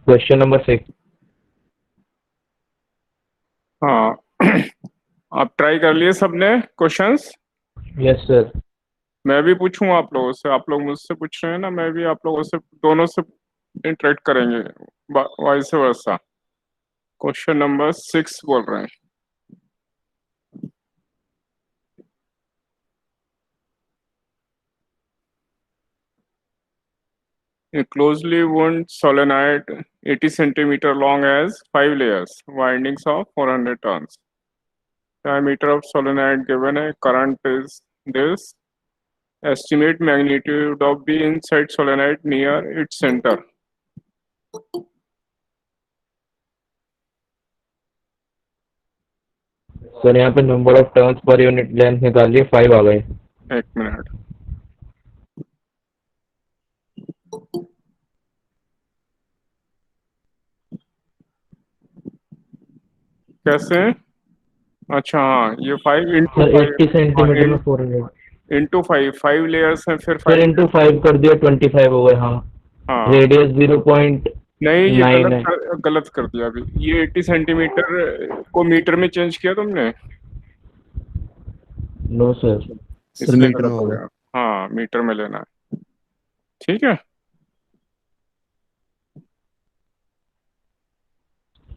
Question number 6। हाँ आप try कर लिए सबने क्वेश्चंस? Yes sir. मैं भी पूछूं आप लोगों से? आप लोग मुझसे पूछ रहे हैं ना, मैं भी आप लोगों से, दोनों से इंटरेक्ट करेंगे, वाइस वर्सा। क्वेश्चन नंबर 6 बोल रहे हैं। A closely wound solenoid 80 centimeter long has 5 layers, windings of 400 turns. Diameter of solenoid given a current is this. Estimate magnitude of B inside solenoid near its center. Sir यहाँ पे number of turns per unit length निकालिए, 5 आ गए। एक minute. कैसे? अच्छा हाँ, ये 5 into sir 5। 80 हाँ, सेंटीमीटर में 400। इंटू 5 लेयर्स हैं, फिर सर 5। इंटू 5 कर दिया, 25 हो गए। हाँ। हाँ रेडियस 0.9 नहीं, ये है। गलत कर दिया अभी। ये 80 सेंटीमीटर को मीटर में चेंज किया तुमने, नो सर। सर इसलिए मीटर में गलत हो होगा। गया। हाँ मीटर में लेना है, ठीक है।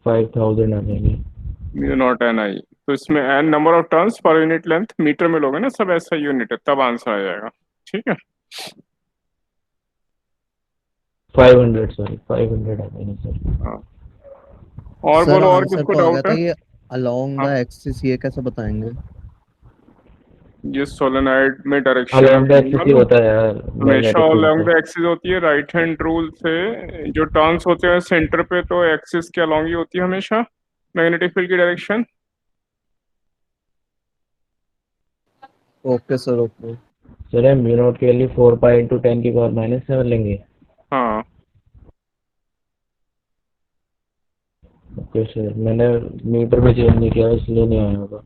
5000 आ जाएंगे। म्यू नॉट एन आई, तो इसमें n number of turns per unit length, metre में लोगे ना सब ऐसा यूनिट है, तब आंसर आ जाएगा, ठीक है। 500, सॉरी 500 आ जाएंगे सर। हाँ और सर बोलो, और आंसर किसको तो आ गया डाउट था है? ये अलोंग हाँ, द एक्सिस, ये कैसे बताएंगे? ये सोलेनॉइड में डायरेक्शन है, अलोंग द एक्सिस ही मालूम? होता है यार, हमेशा मैग्नेटिक फील्ड अलोंग का। द एक्सिस होती है, राइट हैंड रूल से। जो टर्न्स होते हैं सेंटर पे, तो एक्सिस के अलोंग ही होती है हमेशा मैग्नेटिक फील्ड की direction. Okay sir, okay. Sir mu naught के लिए 4 पाई इंटू 10⁻⁷ लेंगे। हाँ ओके सर, मैंने मीटर में चेंज नहीं किया इसलिए नहीं आया होगा।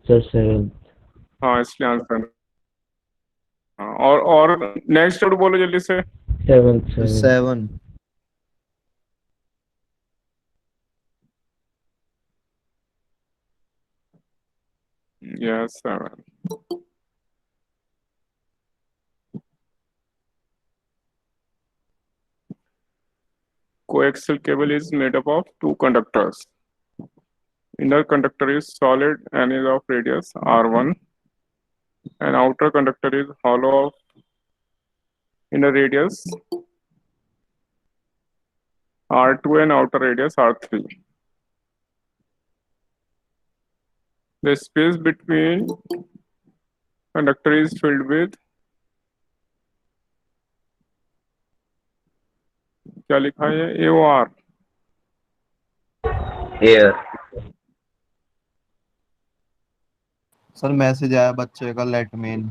सर 7। हाँ, इसलिए आंसर। हाँ और नेक्स्ट वर्ड बोलो जल्दी से। 7 sir 7। 7। Yes 7। Coaxial cable is made up of two conductors. Inner conductor is solid and is of radius r1, and outer conductor is hollow of inner radius r2 and outer radius r3. The space between conductor is filled with, क्या लिखा है ये, AOR। Air. Sir message आया बच्चे का, late main.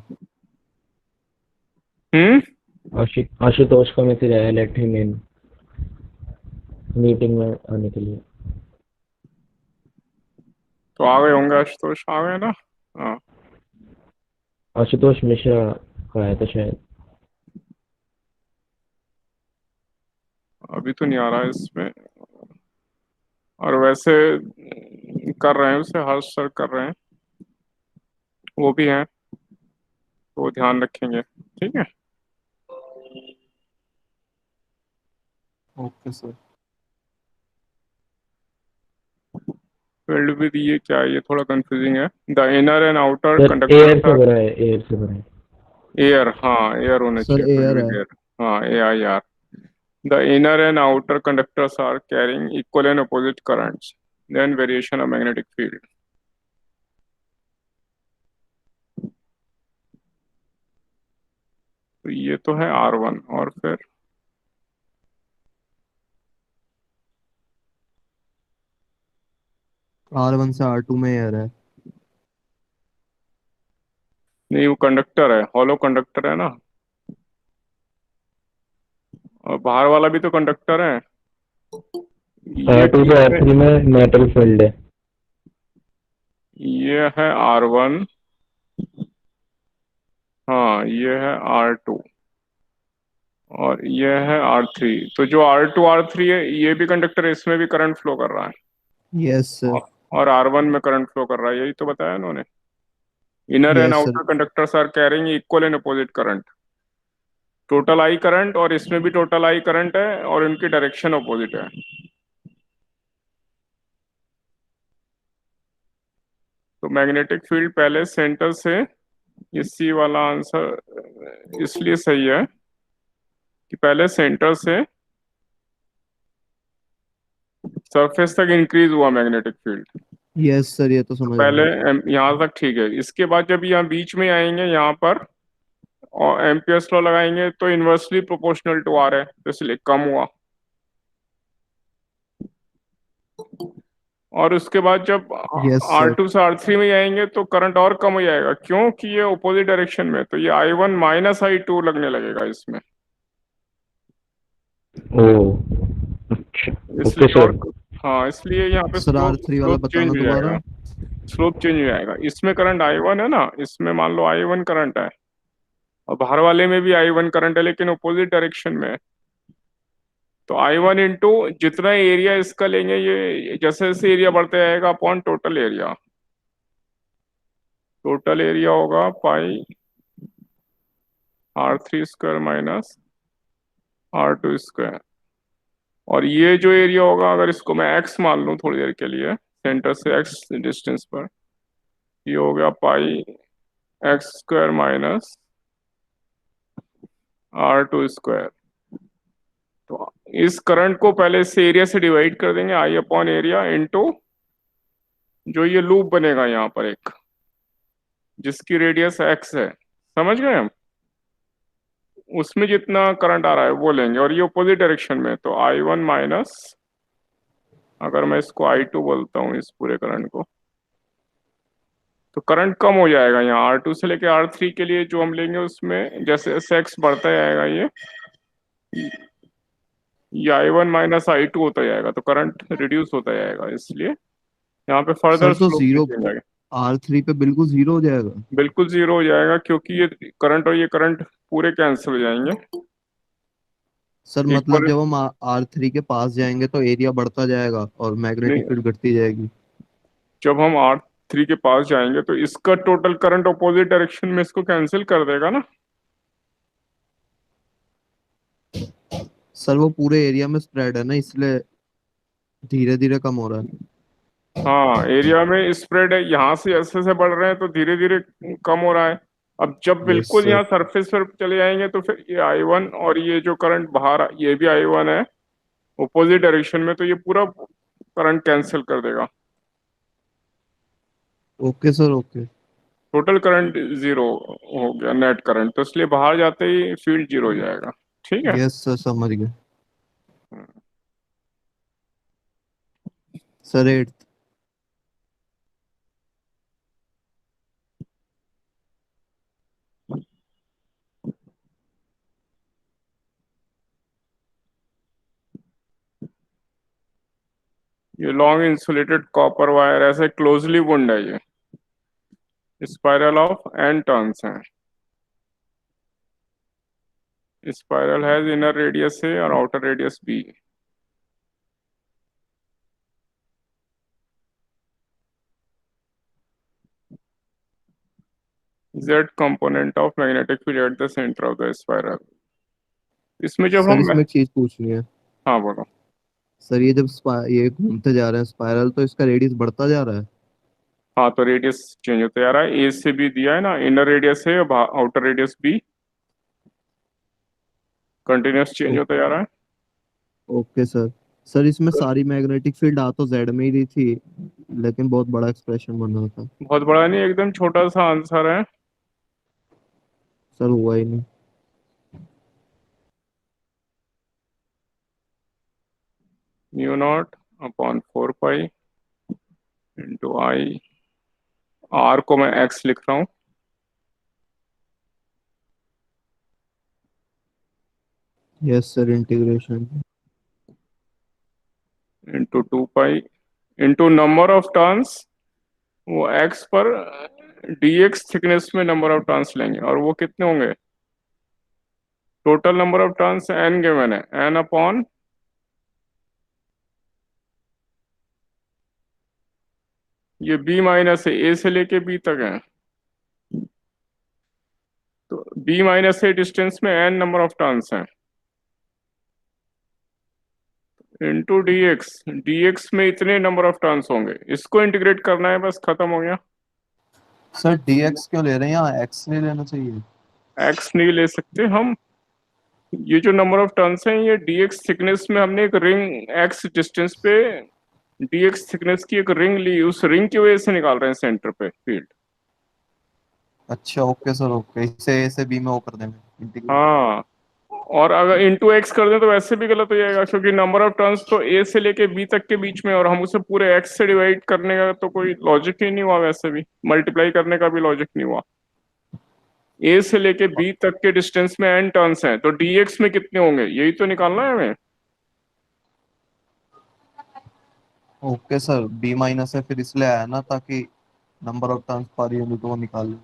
Ashutosh का message आया, let him in meeting में आने के लिए। तो आ गए होंगे आशुतोष, आ गए ना? हाँ आशुतोष मिश्रा का आया था शायद। अभी तो नहीं आ रहा है इसमें। और वैसे कर रहे हैं उसे, हर्ष सर कर रहे हैं, वो भी हैं, तो वो ध्यान रखेंगे, ठीक है। Okay sir. फील्ड विद, ये क्या है? ये थोड़ा कंफ्यूजिंग है। The inner and outer sir air conductors से आर भरा है, एयर से भरा है। एयर। हाँ एयर होना सर चाहिए, फील्ड एयर विद है। एयर। हाँ AIR। The inner and outer conductors are carrying equal and opposite currents, then variation of magnetic field. तो ये तो है R1, और फिर R1 से R2 में एयर है। नहीं, वो कंडक्टर है, हॉलो कंडक्टर है ना, और बाहर वाला भी तो कंडक्टर है। ये R2 से इसमें R3 में मेटल फील्ड है। ये है R1, हाँ ये है R2, और ये है R3। तो जो R2 R3 है ये भी कंडक्टर है, इसमें भी करंट फ्लो कर रहा है, यस सर। और R1 में करंट फ्लो कर रहा है, यही तो बताया इन्होंने। Inner and yes sir. Outer conductors are carrying equal and opposite current. Total i current, और इसमें भी टोटल आई करंट है, और इनकी डायरेक्शन अपोजिट है। तो मैग्नेटिक फील्ड पहले सेंटर से, इसी वाला आंसर इसलिए सही है कि पहले सेंटर से सरफेस तक इंक्रीज हुआ मैग्नेटिक फील्ड। यस सर, ये तो तो समझ पहले गया। यहाँ तक ठीक है, इसके बाद जब यहाँ बीच में आएंगे यहाँ पर और एम्पियर्स लॉ लगाएंगे तो इनवर्सली प्रोपोर्शनल टू आर है, तो इसलिए कम हुआ। और उसके बाद जब यस आर सर। टू से R3 में आएंगे तो करंट और कम हो जाएगा, क्योंकि ये अपोजिट डायरेक्शन में, तो ये I1 माइनस I2 लगने लगेगा इसमें, ओ, अच्छा। ओके इसलिए। सर। और हाँ, इसलिए यहाँ पे सर स्लोप R3 वाला स्लोप चेंज बताना हो दोबारा। जाएगा। स्लोप चेंज हो जाएगा, इसमें करंट I1 है ना, इसमें मान लो I1 करंट है, और बाहर वाले में भी I1 करंट है, लेकिन अपोजिट डायरेक्शन में है। तो I1 इंटू जितना एरिया इसका लेंगे, ये जैसे जैसे एरिया बढ़ता जाएगा upon total area, total area होगा पाई R3 square minus R2 square. और ये जो एरिया होगा, अगर इसको मैं x मान लूं थोड़ी देर के लिए, सेंटर से x डिस्टेंस पर, ये हो गया पाई x square minus R2 square. तो इस करंट को पहले इस एरिया से डिवाइड कर देंगे, I अपॉन एरिया इंटू जो ये लूप बनेगा यहाँ पर एक, जिसकी रेडियस x है, समझ गए हम। उसमें जितना करंट आ रहा है वो लेंगे, और ये अपोजिट डायरेक्शन में, तो I1 माइनस, अगर मैं इसको I2 बोलता हूँ इस पूरे करंट को, तो करंट कम हो जाएगा यहाँ R2 से लेके R3 के लिए जो हम लेंगे, उसमें जैसे जैसे x बढ़ता जाएगा ये I1 माइनस I2 होता जाएगा, तो करंट रिड्यूस होता जाएगा, इसलिए यहाँ पे फर्दर सर तो स्लोप जीरो, चेंज आएगा। R3 पे बिल्कुल जीरो हो जाएगा। बिल्कुल जीरो हो जाएगा, क्योंकि ये करंट और ये करंट पूरे कैंसिल हो जाएंगे। सर मतलब इक्वल, जब हम R3 के पास जाएंगे तो एरिया बढ़ता जाएगा और नहीं, मैग्नेटिक फील्ड घटती जाएगी। जब हम R3 के पास जाएंगे तो इसका टोटल करंट अपोजिट डायरेक्शन में इसको कैंसिल कर देगा ना। सर वो पूरे एरिया में स्प्रेड है ना, इसलिए धीरे धीरे कम हो रहा है। हाँ, एरिया में स्प्रेड है, यहाँ से ऐसे से बढ़ रहे हैं तो धीरे धीरे कम हो रहा है। अब जब यस बिल्कुल सर। यहाँ सरफेस पर चले जाएंगे तो फिर ये I1 और ये जो करंट बाहर, ये भी I1 है अपोजिट डायरेक्शन में, तो ये पूरा करंट कैंसिल कर देगा। Okay sir, okay. Total current zero हो गया, नेट करंट, तो इसलिए बाहर जाते ही फील्ड जीरो हो जाएगा। ठीक है। यस सर, समझ गए। सर 8। ये लॉन्ग इंसुलेटेड कॉपर वायर ऐसे क्लोजली वुंड है, ये स्पाइरल ऑफ एन टर्न्स है। Spiral has inner radius a और outer radius b. Z component of magnetic field at the centre of the spiral. इसमें जब सर हम, इसमें एक चीज पूछनी है। हाँ बोलो। सर ये जब ये घूमते जा रहे हैं स्पाइरल, तो इसका रेडियस बढ़ता जा रहा है। हाँ, तो रेडियस चेंज होता जा रहा है, ए से बी दिया है ना, इनर रेडियस है और outer radius b, continuous change ओ, होता जा रहा है। Okay sir. सर इसमें सारी मैग्नेटिक फील्ड आ तो जेड में ही रही थी, लेकिन बहुत बड़ा एक्सप्रेशन बन रहा था। बहुत बड़ा नहीं, एकदम छोटा सा आंसर है। सर हुआ ही नहीं। Mu naught upon 4 pi into i, r को मैं एक्स लिख रहा हूँ, yes sir, integration. Into 2 pi into number of turns, वो एक्स पर dx थिकनेस में नंबर ऑफ टर्न्स लेंगे, और वो कितने होंगे, total number of turns n given है, n अपॉन ये b माइनस ए से लेके b तक है, तो b माइनस ए डिस्टेंस में n नंबर ऑफ टर्न्स हैं, इंटू dx में इतने नंबर ऑफ टर्न्स होंगे, इसको इंटीग्रेट करना है, बस खत्म हो गया। सर dx क्यों ले रहे हैं, यहाँ x नहीं लेना चाहिए? x नहीं ले सकते हम, ये जो नंबर ऑफ टर्न्स हैं ये dx थिकनेस में हमने एक रिंग x डिस्टेंस पे dx थिकनेस की एक रिंग ली, उस रिंग की वजह से निकाल रहे हैं सेंटर पे फील्ड। अच्छा ओके सर, ओके, इसे a से b में वो कर देंगे इंटीग्रेट। हाँ, और अगर इंटू एक्स कर दें तो वैसे भी गलत हो जाएगा, क्योंकि नंबर ऑफ टर्न्स तो ए से लेके बी तक के बीच में, और हम उसे पूरे एक्स से डिवाइड करने का तो कोई लॉजिक ही नहीं हुआ, वैसे भी मल्टीप्लाई करने का भी लॉजिक नहीं हुआ। ए से लेके बी तक के डिस्टेंस में एन टर्न्स हैं, तो डीएक्स में कितने होंगे यही तो निकालना है हमें। ओके सर, b माइनस है फिर इसलिए आया ना, ताकि number of turns per unit वो निकाल लें।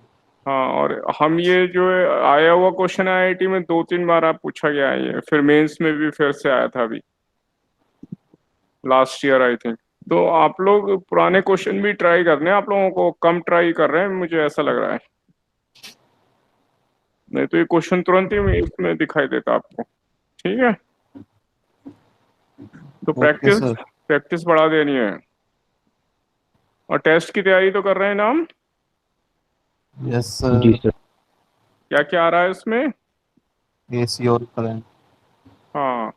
हाँ, और हम ये जो आया हुआ क्वेश्चन आईआईटी में 2-3 बार आप पूछा गया है, ये फिर मेंस में भी फिर से आया था अभी लास्ट ईयर आई थिंक। तो आप लोग पुराने क्वेश्चन भी ट्राई कर रहे हैं, आप लोगों को कम ट्राई कर रहे हैं मुझे ऐसा लग रहा है, नहीं तो ये क्वेश्चन तुरंत ही इसमें दिखाई देता आपको। ठीक है, तो ओके प्रैक्टिस सर। प्रैक्टिस बढ़ा देनी है, और टेस्ट की तैयारी तो कर रहे हैं ना हम। यस जी सर। सर। क्या क्या आ रहा है उसमें। ac और करंट। हाँ,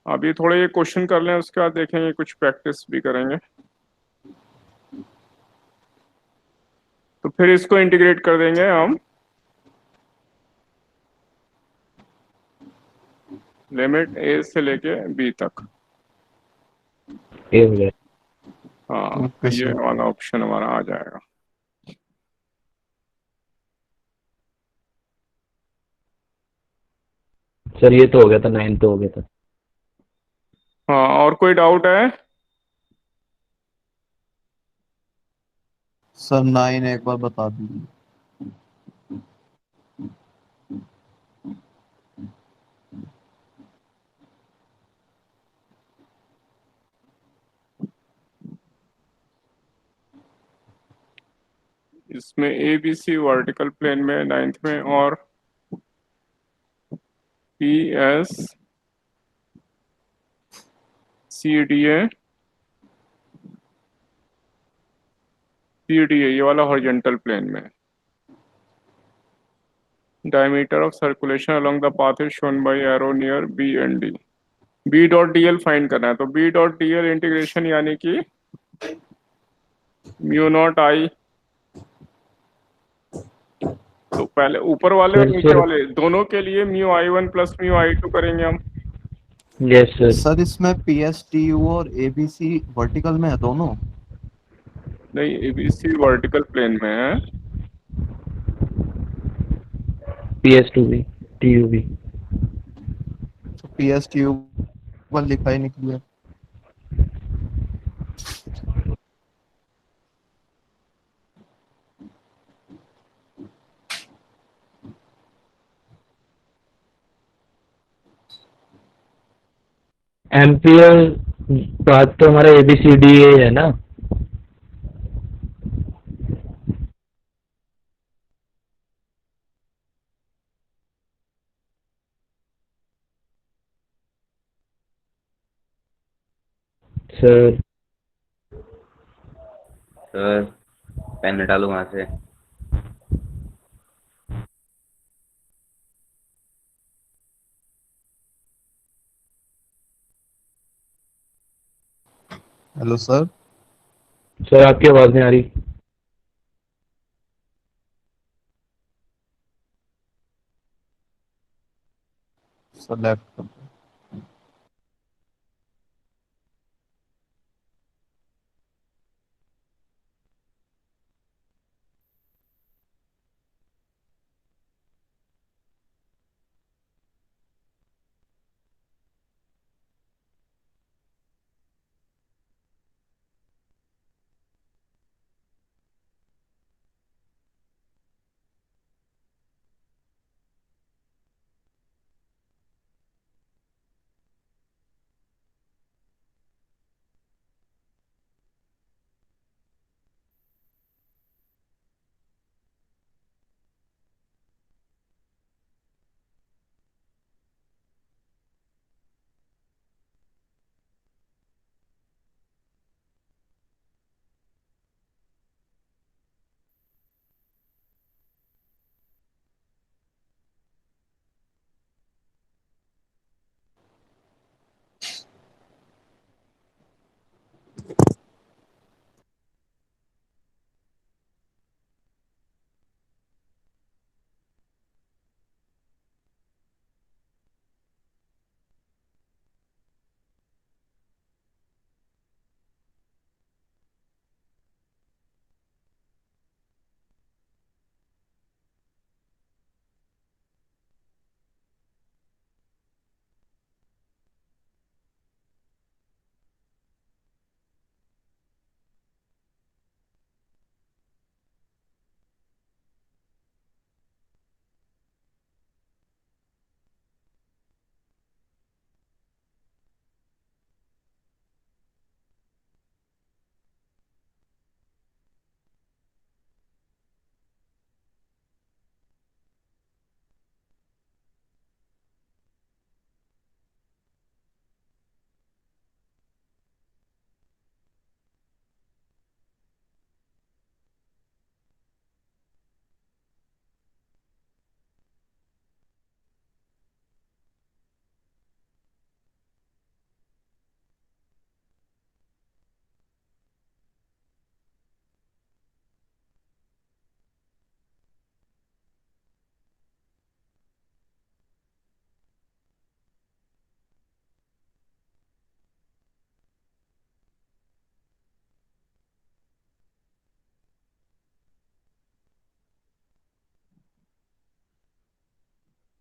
अभी थोड़े ये क्वेश्चन कर लें, उसके बाद देखेंगे, कुछ प्रैक्टिस भी करेंगे, तो फिर इसको इंटीग्रेट कर देंगे हम, लिमिट ए से लेके बी तक। ए हो जाए। हाँ, ओके ये सर। वाला ऑप्शन हमारा आ जाएगा। सर ये तो हो गया था, 9 तो हो गया था। हाँ, और कोई डाउट है। सर 9 एक बार बता दीजिए। इसमें A B C vertical plane में 9th में, और P S C D A ये वाला हॉरिजॉन्टल प्लेन में, diameter of circulation along the path is shown by arrow near B and D. B dot d l find करना है, तो B dot d l integration यानी कि mu naught आई, तो पहले ऊपर वाले और सर नीचे सर। वाले दोनों के लिए mu i one plus mu i two करेंगे हम। Yes sir. सर इसमें pstu और abc वर्टिकल में है दोनों? नहीं, एबीसी वर्टिकल प्लेन में है। PS2 भी, TU भी। तो pstu पर लिखा ही निकलिए। एम्पियर बात तो हमारा ABCD है ना। सर सर पेन निकालो वहां से। Hello sir. सर आपकी आवाज नहीं आ रही। Sir left.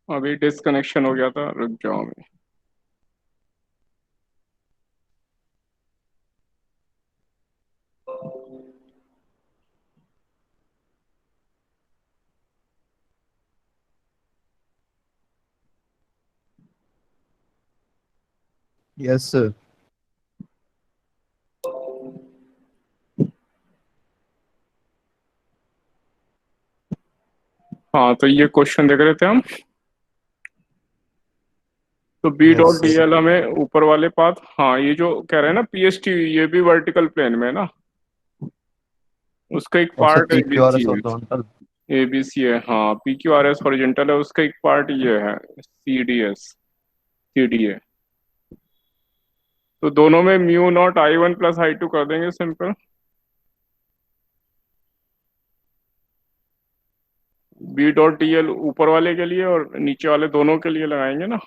अभी डिस्कनेक्शन हो गया था, रुक जाओ अभी। Yes sir. हाँ, तो ये क्वेश्चन देख रहे थे हम। तो B yes dot d sir. L हमें ऊपर वाले पाथ, हाँ ये जो कह रहे हैं ना पीएसटी, ये भी वर्टिकल प्लेन में है ना, उसका एक और sir part P Q R ABC S है। हॉरिजॉन्टल। एबीसी है, हाँ P Q R S horizontal है, उसका एक पार्ट ये है C D S, C D A. तो दोनों में mu naught i one plus i two कर देंगे simple. B dot d l ऊपर वाले के लिए और नीचे वाले दोनों के लिए लगाएंगे ना।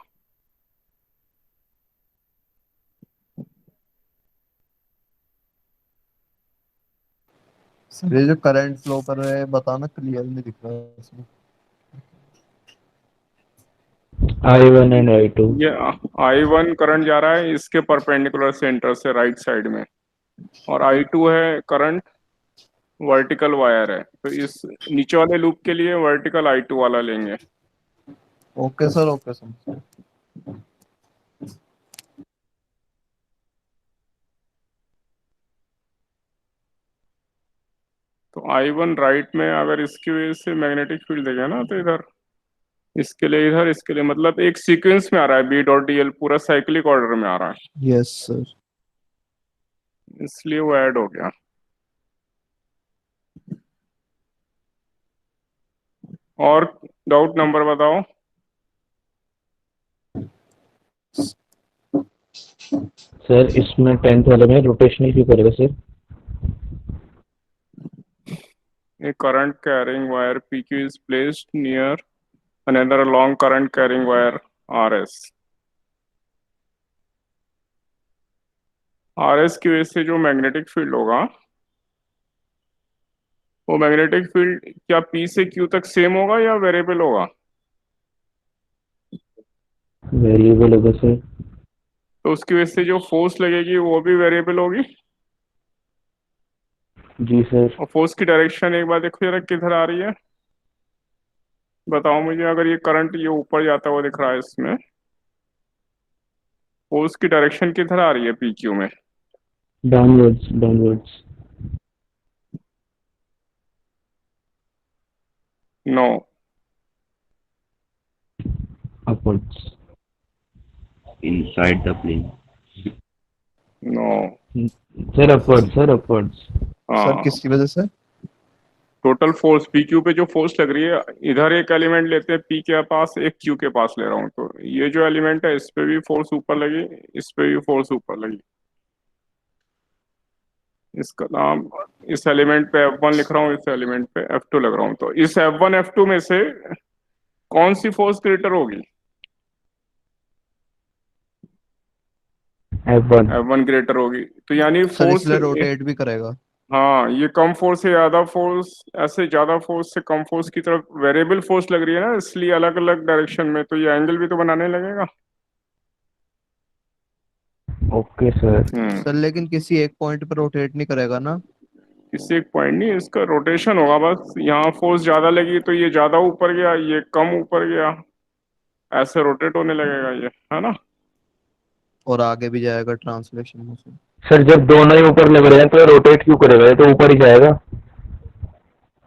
सर ये जो करंट फ्लो कर रहा है बताना, क्लियर नहीं दिख रहा है इसमें। I1 and I2। ये आई वन करंट जा रहा है इसके परपेंडिकुलर सेंटर से राइट साइड में, और आई टू है करंट वर्टिकल वायर है, तो इस नीचे वाले लूप के लिए वर्टिकल आई टू वाला लेंगे। Okay sir, okay sir. तो आई वन राइट में अगर इसकी वजह से मैग्नेटिक फील्ड देगा ना, तो इधर इसके लिए, इधर इसके लिए, मतलब एक सीक्वेंस में आ रहा है बी डॉट डी एल, पूरा साइक्लिक ऑर्डर में आ रहा है, यस सर। इसलिए वो ऐड हो गया। और डाउट नंबर बताओ। सर इसमें 10th वाले में रोटेशनल क्यों करेगा sir? A current carrying wire PQ is placed near another long current carrying wire RS। RS की वजह से जो मैग्नेटिक फील्ड होगा, वो मैग्नेटिक फील्ड क्या P से Q तक सेम होगा या वेरिएबल होगा? वेरिएबल होगा सर। तो उसकी वजह से जो फोर्स लगेगी वो भी वेरिएबल होगी। जी सर। और फोर्स की डायरेक्शन एक बार देखो जरा किधर आ रही है, बताओ मुझे। अगर ये करंट ये ऊपर जाता हुआ दिख रहा है इसमें, फोर्स की डायरेक्शन किधर आ रही है पी क्यू में? Downwards, downwards. No. Upwards. inside the plane. No. Sir upwards, sir upwards. Sir हाँ, किसकी वजह से? टोटल फोर्स पी क्यू पे जो फोर्स लग रही है, इधर एक एलिमेंट लेते हैं पी के पास, एक क्यू के पास ले रहा हूँ, तो ये जो एलिमेंट है इस पे भी फोर्स ऊपर लगी, इस पे भी फोर्स ऊपर लगी। इसका नाम, इस एलिमेंट पे F1 लिख रहा हूँ, इस एलिमेंट पे F2 लग रहा हूँ, तो इस F1 F2 में से कौन सी फोर्स ग्रेटर होगी? F1। F1 ग्रेटर होगी, तो यानी सर फोर्स, इसलिए रोटेट भी करेगा। हाँ ये कम फोर्स से ज्यादा फोर्स, ऐसे ज्यादा फोर्स से कम फोर्स की तरफ वेरिएबल फोर्स लग रही है ना, इसलिए अलग अलग डायरेक्शन में, तो ये एंगल भी तो बनाने लगेगा। Okay sir. सर लेकिन किसी एक पॉइंट पर रोटेट नहीं करेगा ना? इससे एक पॉइंट नहीं, इसका रोटेशन होगा बस। यहाँ फोर्स ज्यादा लगी तो ये ज्यादा ऊपर गया, ये कम ऊपर गया, ऐसे रोटेट होने लगेगा ये, है ना। और आगे भी जाएगा ट्रांसलेशन में से। सर जब दोनों ही ऊपर लग रहे हैं तो रोटेट क्यों करेगा? ये तो ऊपर ही जाएगा,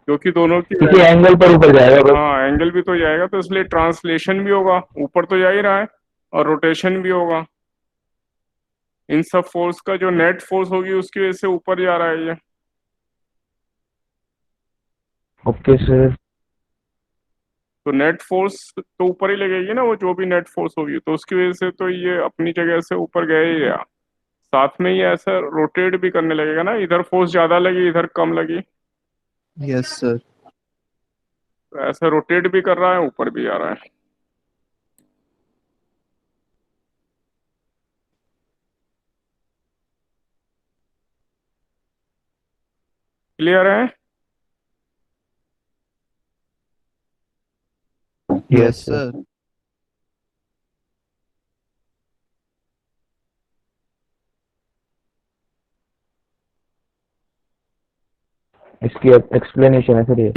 क्योंकि दोनों की किसी एंगल पर ऊपर जाएगा बस। हाँ एंगल भी तो जाएगा, तो इसलिए ट्रांसलेशन भी होगा, ऊपर तो जा ही रहा है, और रोटेशन भी होगा। इन सब फोर्स का जो नेट फोर्स होगी उसकी वजह से ऊपर जा रहा है ये। Okay sir. तो नेट फोर्स तो ऊपर ही लगेगी ना, वो जो भी नेट फोर्स होगी, तो उसकी वजह से तो ये अपनी जगह से ऊपर गया ही गया। साथ में ये ऐसा रोटेट भी करने लगेगा ना, इधर फोर्स ज्यादा लगी इधर कम लगी, यस सर। तो ऐसा रोटेट भी कर रहा है, ऊपर भी आ रहा है। क्लियर है? Yes sir. इसकी एक्सप्लेनेशन है सर ये।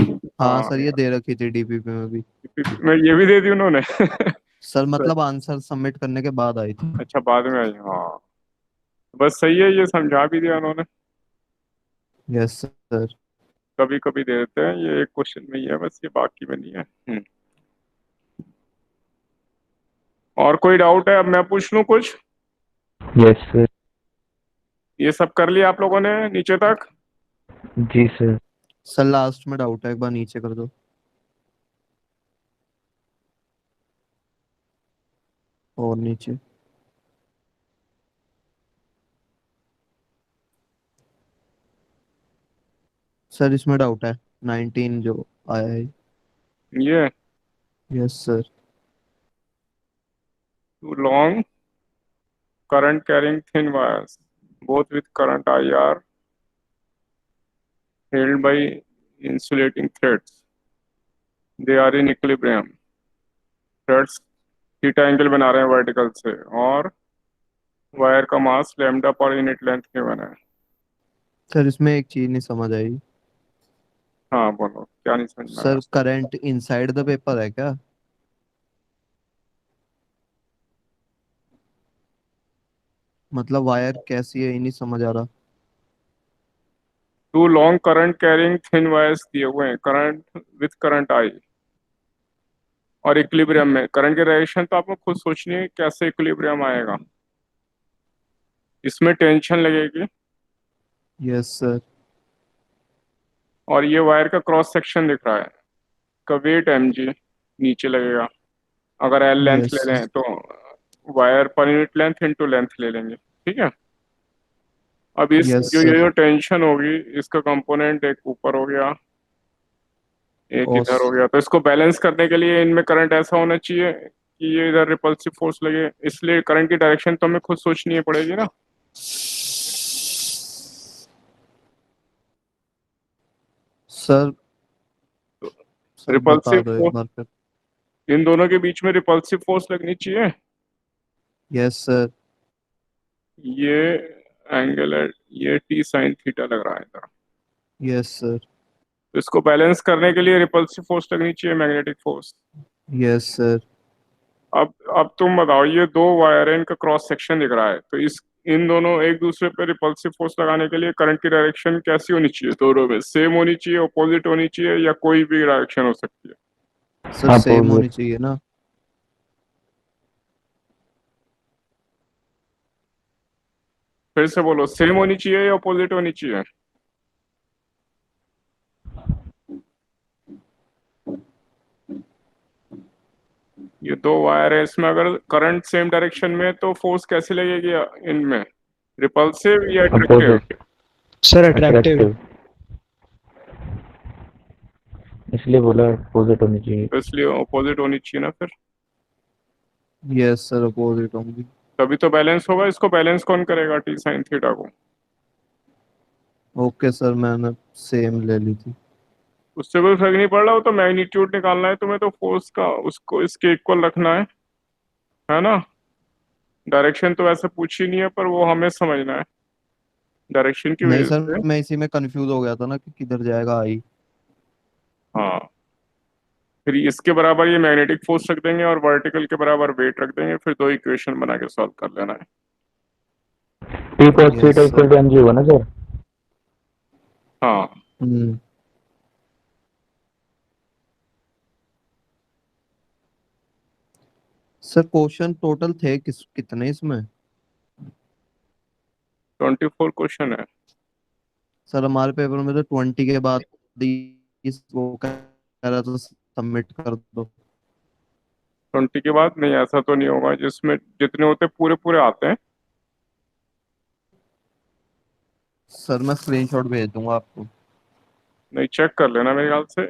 हाँ हाँ सर, ये दे रखी थी डीपीपी में भी। मैं ये भी दे दी उन्होंने। सर मतलब आंसर सबमिट करने के बाद आई थी। अच्छा, बाद में आई, हाँ। बस सही है, ये समझा भी दिया उन्होंने। Yes sir. कभी कभी दे देते हैं, ये एक क्वेश्चन में ही है बस, ये बाकी में नहीं है। और कोई डाउट है? अब मैं पूछ लूं कुछ? Yes sir. ये सब कर लिया आप लोगों ने नीचे तक? जी सर। सर लास्ट में डाउट है, एक बार नीचे कर दो। और नीचे। सर इसमें डाउट है, 19 जो आया है। ये yes sir. Two long current carrying thin wires both with current IR held by insulating threads. They are in equilibrium. Threads theta angle बना रहे हैं वर्टिकल से, और वायर का mass lambda per unit length given है। Sir इसमें एक चीज नहीं समझ आई। हाँ बोलो, क्या नहीं समझ में आया? Sir current inside the paper है क्या? मतलब वायर कैसी है, ये नहीं समझ आ रहा। Two long current carrying thin wires दिए हुए हैं, करंट विथ करंट आई, और इक्विलिब्रियम में। करंट की डायरेक्शन तो आपको खुद सोचनी है कैसे इक्विलिब्रियम आएगा। इसमें टेंशन लगेगी, यस सर। और ये वायर का क्रॉस सेक्शन दिख रहा है, का वेट mg नीचे लगेगा। अगर एल लेंथ ले यस लें तो वायर पर यूनिट लेंथ इंटू लेंथ ले लेंगे, ठीक है। अब इस यस जो ये सर। जो टेंशन होगी, इसका कंपोनेंट एक ऊपर हो गया, एक और इधर हो गया, तो इसको बैलेंस करने के लिए इनमें करंट ऐसा होना चाहिए कि ये इधर रिपल्सिव फोर्स लगे। इसलिए करंट की डायरेक्शन तो हमें खुद सोचनी पड़ेगी ना। सर, सर बता रिपल्सिव दो एक फोर्स, बार फिर। इन दोनों के बीच में रिपल्सिव फोर्स लगनी चाहिए। Yes sir. ये एंगल है, ये टी साइन थीटा लग रहा है इधर। Yes sir. तो इसको बैलेंस करने के लिए रिपल्सिव फोर्स लगनी चाहिए, मैग्नेटिक फोर्स। Yes sir. अब तुम बताओ, ये दो वायर है, इनका क्रॉस सेक्शन दिख रहा है, तो इस इन दोनों एक दूसरे पे रिपल्सिव फोर्स लगाने के लिए करंट की डायरेक्शन कैसी होनी चाहिए? दोनों में सेम होनी चाहिए, ऑपोजिट होनी चाहिए, या कोई भी डायरेक्शन हो सकती है? सर सेम होनी अपोजिट। चाहिए ना। फिर से बोलो, सेम होनी चाहिए या ऑपोजिट होनी चाहिए? ये दो वायर है, इसमें अगर करंट सेम डायरेक्शन में है तो फोर्स कैसे लगेगी इनमें? रिपल्सिव या attractive? Opposite. Sir attractive. Attractive. इसलिए बोला अपोजिट होनी चाहिए। तो इसलिए ऑपोजिट होनी चाहिए ना फिर। यस सर, अपोजिट होंगी। तभी तो बैलेंस होगा। इसको बैलेंस कौन करेगा, टी साइन थीटा को? ओके सर, मैंने सेम ले ली थी। उससे कोई फर्क नहीं पड़ रहा, वो तो मैग्नीट्यूड निकालना है तुम्हें, तो फोर्स का उसको इसके इक्वल रखना है ना। डायरेक्शन तो वैसे पूछी नहीं है, पर वो हमें समझना है डायरेक्शन की नहीं वजह सर, से। मैं इसी में कंफ्यूज हो गया था ना कि किधर जाएगा आई। हाँ, फिर इसके बराबर ये मैग्नेटिक फोर्स रख देंगे और वर्टिकल के बराबर वेट रख देंगे, फिर दो इक्वेशन बना के सॉल्व कर लेना है। T cos yes theta equal sir. Two mg होगा ना सर? हाँ, हम्म। सर क्वेश्चन टोटल थे कितने इसमें? 24 क्वेश्चन है। सर हमारे पेपर में तो 20 के बाद इस वो कह रहा था सबमिट कर दो। 20 के बाद नहीं, ऐसा तो नहीं होगा, जिसमें जितने होते पूरे पूरे आते हैं। सर मैं स्क्रीनशॉट भेज दूंगा आपको। नहीं, चेक कर लेना मेरे ख्याल से,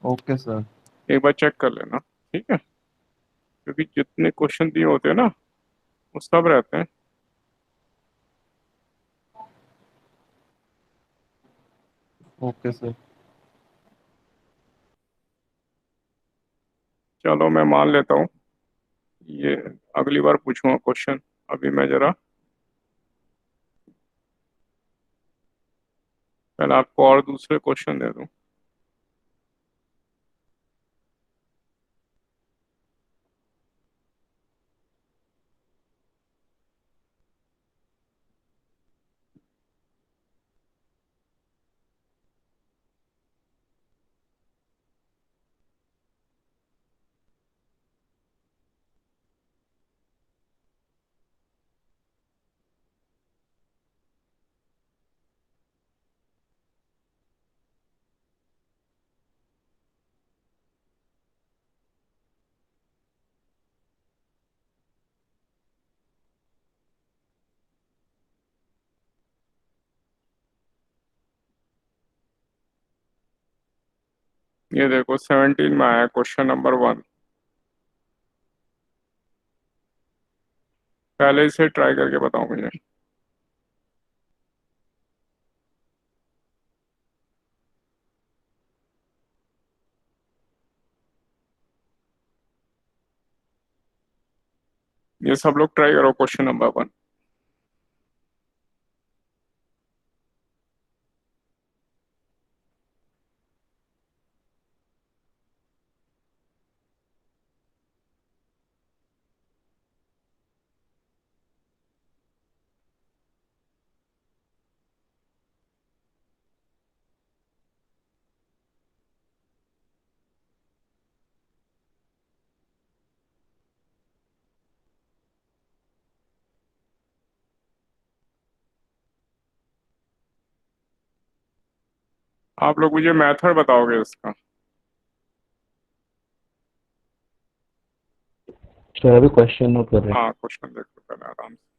ओके सर। एक बार चेक कर लेना, ठीक है। क्योंकि जितने क्वेश्चन दिए होते हैं ना, वो सब रहते हैं। Okay sir. चलो मैं मान लेता हूँ, ये अगली बार पूछूंगा क्वेश्चन। अभी मैं जरा पहले आपको और दूसरे क्वेश्चन दे दूं। ये देखो 17 में आया क्वेश्चन नंबर 1। पहले इसे ट्राई करके बताओ मुझे। ये सब लोग ट्राई करो क्वेश्चन नंबर 1। आप लोग मुझे मेथड बताओगे इसका। सर अभी क्वेश्चन नोट कर रहे हैं। हाँ, क्वेश्चन देख लो पहले आराम से।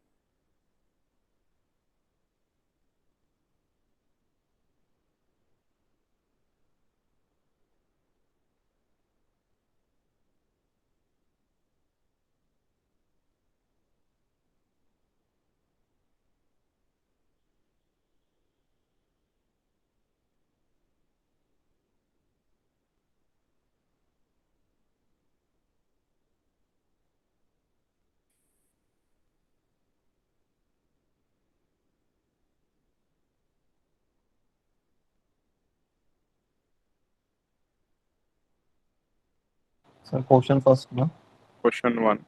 सर क्वेश्चन फर्स्ट ना। Question 1।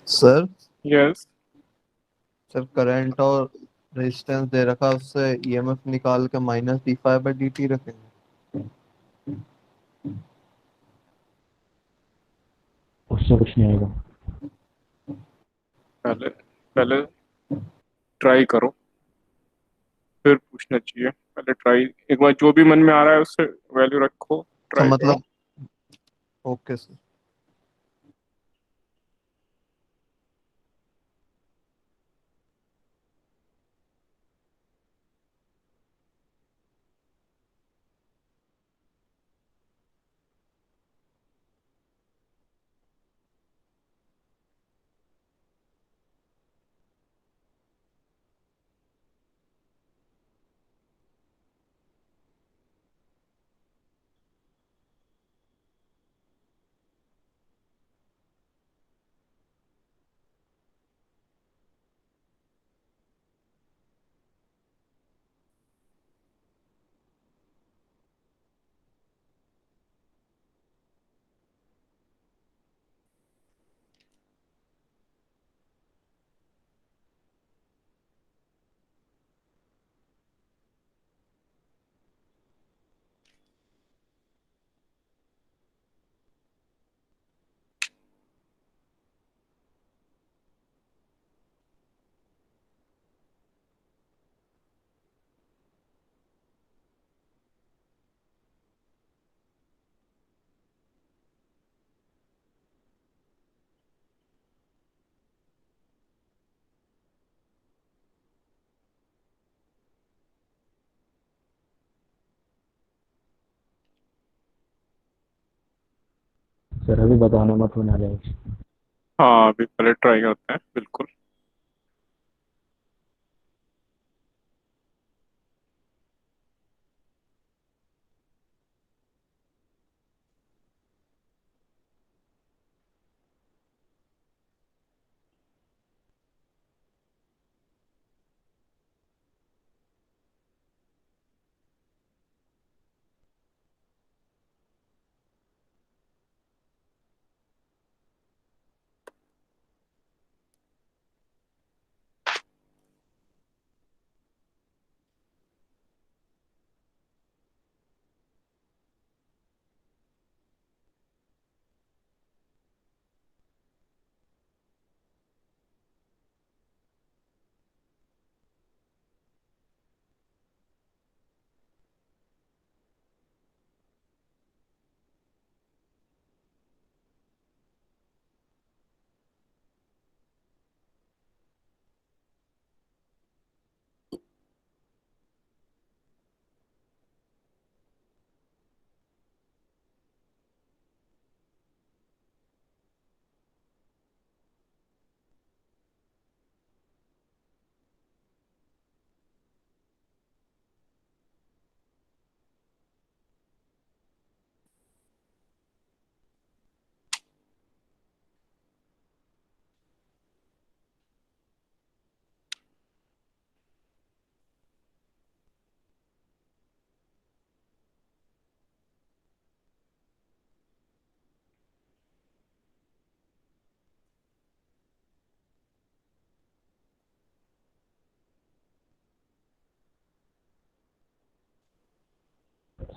Sir yes. Sir current और रेजिस्टेंस दे रखा है, उससे ईएमएफ निकाल के minus D five by D T रखेंगे। उससे कुछ नहीं आएगा। पहले पहले ट्राई करो, फिर पूछना चाहिए। पहले ट्राई एक बार, जो भी मन में आ रहा है उससे वैल्यू रखो, तो ट्राई करो। मतलब ओके सर। सर अभी बताना मत बना जाए। हाँ अभी पहले ट्राई करते हैं, बिल्कुल।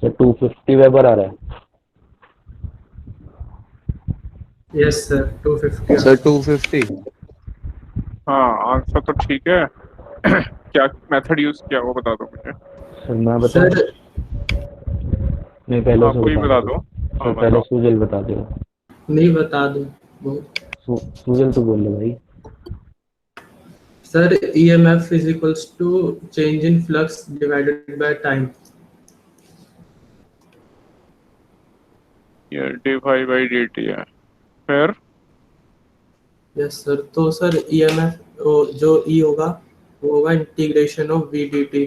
सर 250 वेबर आ रहा है। Yes sir 250 sir 250। हाँ आंसर तो ठीक है। क्या मेथड यूज किया वो बता दो मुझे। सर मैं बताऊं? सर नहीं पहले हाँ उसको कोई बता बता दो। दो। सर हाँ पहले बताओ। सूजल बता दो। नहीं बता दूं बहुत। सूजल तो बोल लो भाई। Sir EMF is equals to change in flux divided by time. ये d5/dt है। फिर यस सर, तो सर EMF जो E होगा वो होगा integration of V dt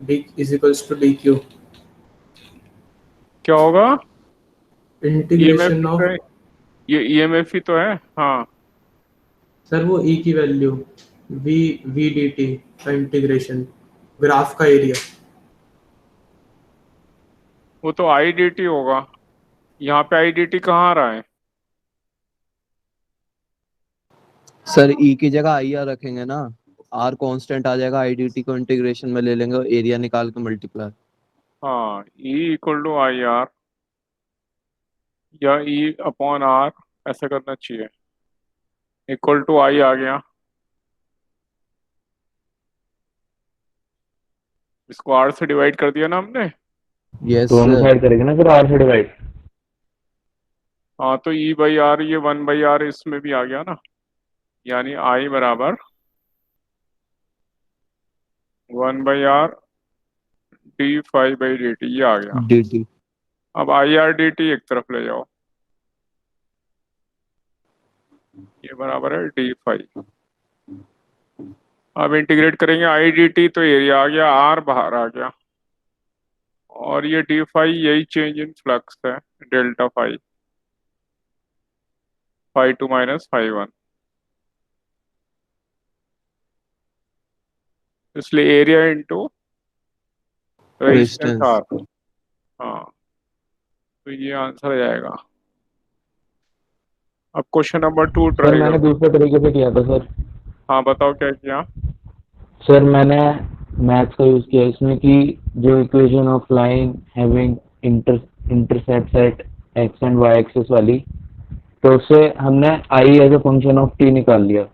d is equals to dq. क्या होगा? ईएमएफ इंटीग्रेशन ही तो ऑफ है। ये ईएमएफ ही तो है। हाँ सर वो E की वैल्यू V dt का इंटीग्रेशन, ग्राफ का एरिया। वो तो आईडीटी होगा। यहाँ पे आईडीटी कहाँ आ रहा है? सर ई की जगह आई आर रखेंगे ना, आर कांस्टेंट आ जाएगा, आईडीटी को इंटीग्रेशन में ले लेंगे, एरिया निकाल के मल्टीप्लाई। हाँ E=IR या E/R ऐसे करना चाहिए। इक्वल टू आई आ गया। इसको आर से डिवाइड कर दिया ना हमने। यस दोनों सर। साइड करेंगे ना फिर आर से डिवाइड। हाँ तो E/R ये 1/R इसमें भी आ गया ना, यानी I बराबर 1/R d5/dt ये आ गया। dt। अब IR/dt एक तरफ ले जाओ, ये बराबर है d5। अब इंटीग्रेट करेंगे I/dt तो एरिया आ गया, R बाहर आ गया, और ये d5 यही चेंज इन फ्लक्स है, डेल्टा फाई, φ2 - φ1। इसलिए area into resistance resistance. R। हाँ तो ये आंसर आ जाएगा। अब क्वेश्चन नंबर 2 सर ट्राई मैंने करो। दूसरे तरीके से किया था सर। हाँ बताओ क्या किया। सर मैंने मैथ्स का यूज किया इसमें कि जो equation of line having intercept at x and y axis वाली, तो उससे हमने I as a function of t निकाल लिया।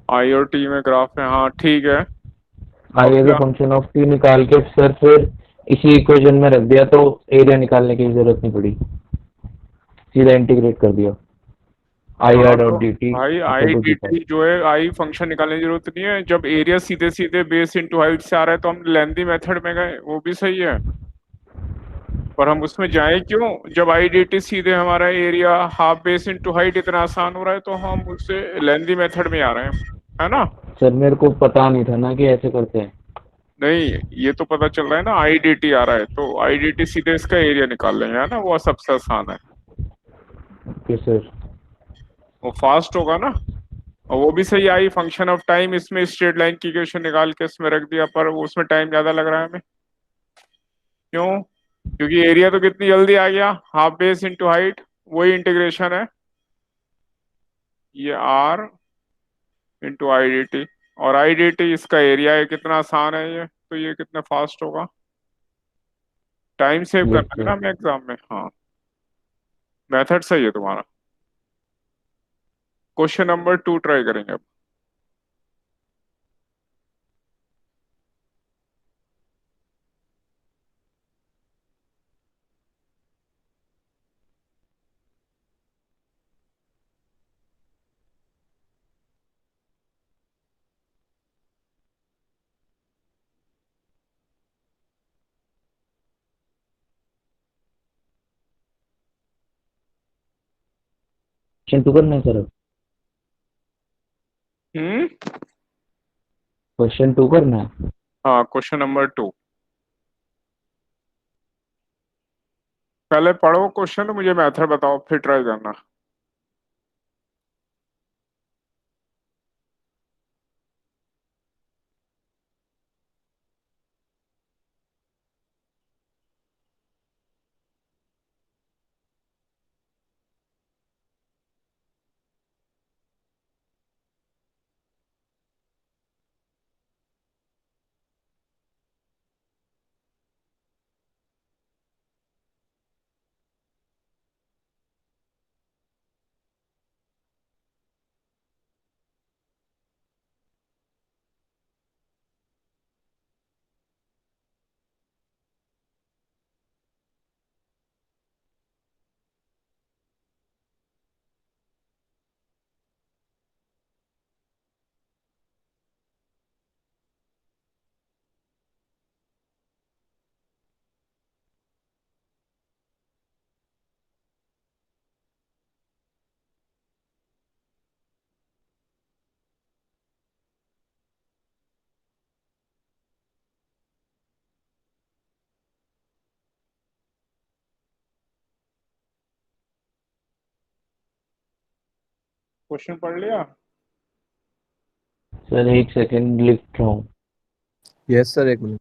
आई और टी में ग्राफ है, हाँ ठीक है। अब आई एज अ क्या? फंक्शन ऑफ टी निकाल के सर फिर इसी इक्वेशन में रख दिया, तो एरिया निकालने की जरूरत नहीं पड़ी, सीधा इंटीग्रेट कर दिया। आई हाँ आर तो डॉट डी टी भाई equal I to D D T जो है, आई फंक्शन निकालने की जरूरत नहीं है। जब एरिया सीधे सीधे बेस इंटू हाइट से आ रहा है तो हम लेंथी मेथड में गए, वो भी सही है। पर हम उसमें जाए क्यों, जब आई डी टी सीधे हमारा area half base into height इतना आसान हो रहा है, तो हम उससे लेंदी मेथड में आ रहे हैं, है ना। सर मेरे को पता नहीं था ना कि ऐसे करते हैं। नहीं, ये तो पता चल रहा है ना, आई डी टी आ रहा है, तो आई डी टी सीधे इसका एरिया निकाल लेंगे, है ना, वो सबसे आसान है, ओके सर। वो फास्ट होगा ना। और वो भी सही आई, फंक्शन ऑफ टाइम, इसमें स्ट्रेट लाइन की इक्वेशन निकाल के इसमें रख दिया, पर उसमें टाइम ज्यादा लग रहा है हमें। क्यों? क्योंकि एरिया तो कितनी जल्दी आ गया, हाफ बेस इंटू हाइट, वही इंटीग्रेशन है, ये R into I D T, और आई डी टी इसका एरिया है, कितना आसान है ये, तो ये कितना फास्ट होगा। टाइम सेव यस करना है ना सर। हमें एग्जाम में। हाँ, मेथड सही है तुम्हारा। क्वेश्चन नंबर 2 ट्राई करेंगे अब। क्वेश्चन 2 करना है सर। हम्म। क्वेश्चन 2 करना है। हाँ, क्वेश्चन नंबर 2। पहले पढ़ो क्वेश्चन, मुझे मेथड बताओ, फिर ट्राई करना। क्वेश्चन पढ़ लिया? सर एक सेकंड लिख रहा हूँ। यस सर, एक minute.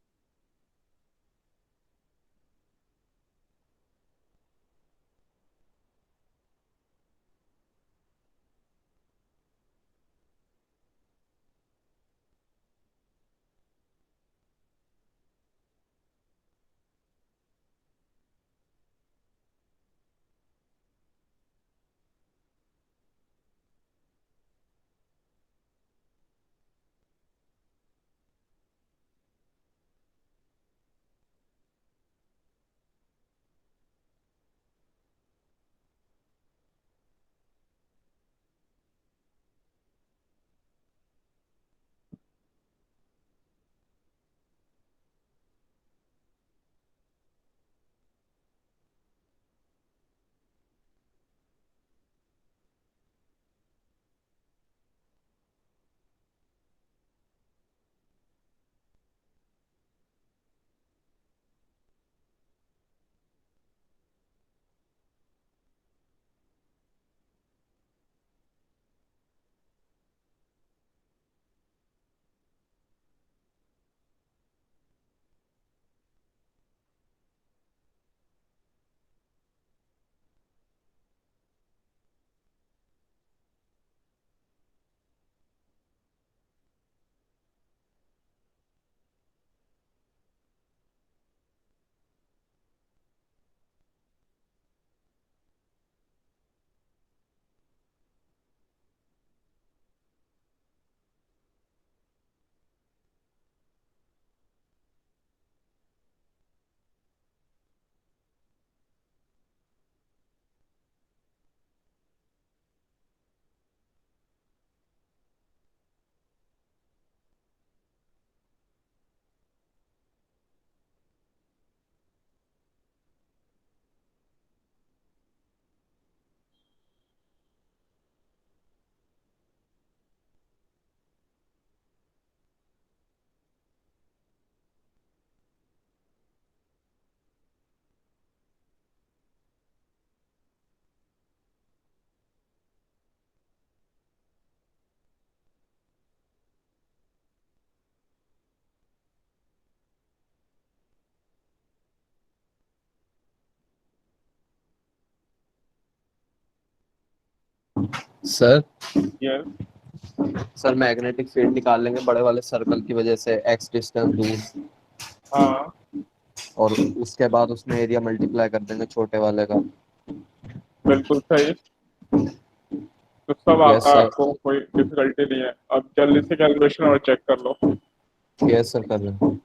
Sir yes, sir magnetic field निकाल लेंगे बड़े वाले सर्कल की वजह से एक्स डिस्टेंस दूर, हाँ और उसके बाद उसमें एरिया मल्टीप्लाई कर देंगे छोटे वाले का। बिल्कुल सही। तो सब यस आता है सर। आपको, कोई डिफिकल्टी नहीं है। अब जल्दी से कैलकुलेशन और चेक कर लो। यस सर कर रहे हैं।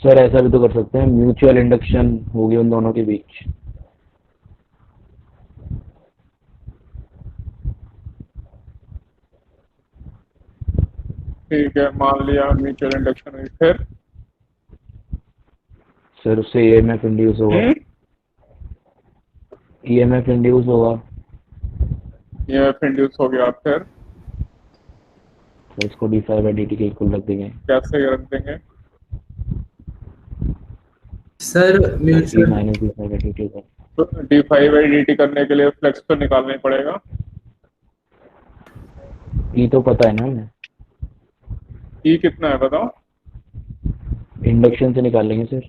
सर ऐसा भी तो कर सकते हैं, म्यूचुअल इंडक्शन होगी उन दोनों के बीच। ठीक है, मान लिया म्यूचुअल इंडक्शन हुई, फिर सर उससे ईएमएफ इंड्यूस होगा। ईएमएफ इंड्यूस होगा। ईएमएफ इंड्यूस हो गया, फिर तो इसको D phi by D T के इक्वल रख देंगे। कैसे रख देंगे? Sir sir E mutual minus D phi by D T होगा। तो D five by D T करने के लिए फ्लेक्स तो निकालना ही पड़ेगा। ई तो पता है ना हमें, ई कितना है बताओ? इंडक्शन से निकाल लेंगे सर।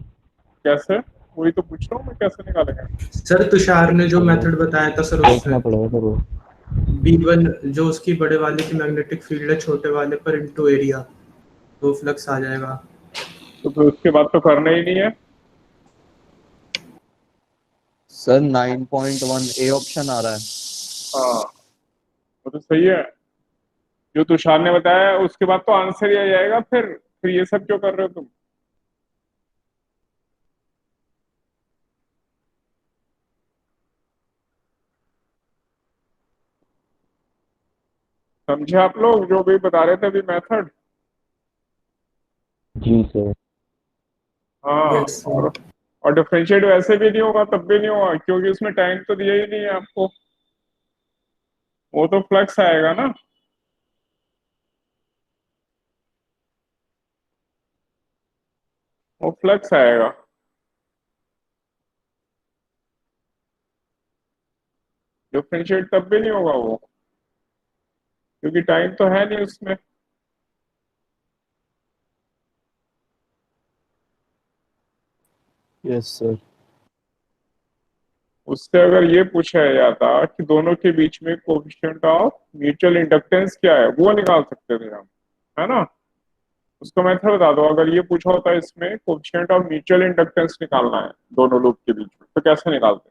कैसे? वही तो पूछ रहा हूँ मैं, कैसे निकालेंगे? सर तुषार ने जो मेथड बताया था सर उससे देखना पड़ेगा सर वो। B1 जो उसकी बड़े वाले की मैग्नेटिक फील्ड है छोटे वाले पर इनटू एरिया, वो फ्लक्स आ जाएगा। तो फिर उसके बाद तो करना ही नहीं है। सर 9.1 ए ऑप्शन आ रहा है। हाँ, वो तो सही है। जो तुषार ने बताया उसके बाद तो आंसर ही आ जाएगा। फिर ये सब क्यों कर रहे हो तुम? समझे आप लोग जो भी बता रहे थे अभी मेथड? जी सर। हाँ। Yes sir. और डिफरेंशिएट वैसे भी नहीं होगा, तब भी नहीं होगा, क्योंकि उसमें टाइम तो दिया ही नहीं है आपको। वो तो फ्लक्स आएगा ना। वो फ्लक्स आएगा। डिफरेंशिएट तब भी नहीं होगा वो, क्योंकि टाइम तो है नहीं उसमें। Yes sir. उससे अगर ये पूछा जाता कि दोनों के बीच में कोएफिशिएंट ऑफ म्यूचुअल इंडक्टेंस क्या है, वो निकाल सकते थे हम, है ना। उसका मेथड बता दो। अगर ये पूछा होता इसमें कोएफिशिएंट ऑफ म्यूचुअल इंडक्टेंस निकालना है दोनों लूप के बीच में, तो कैसे निकालते?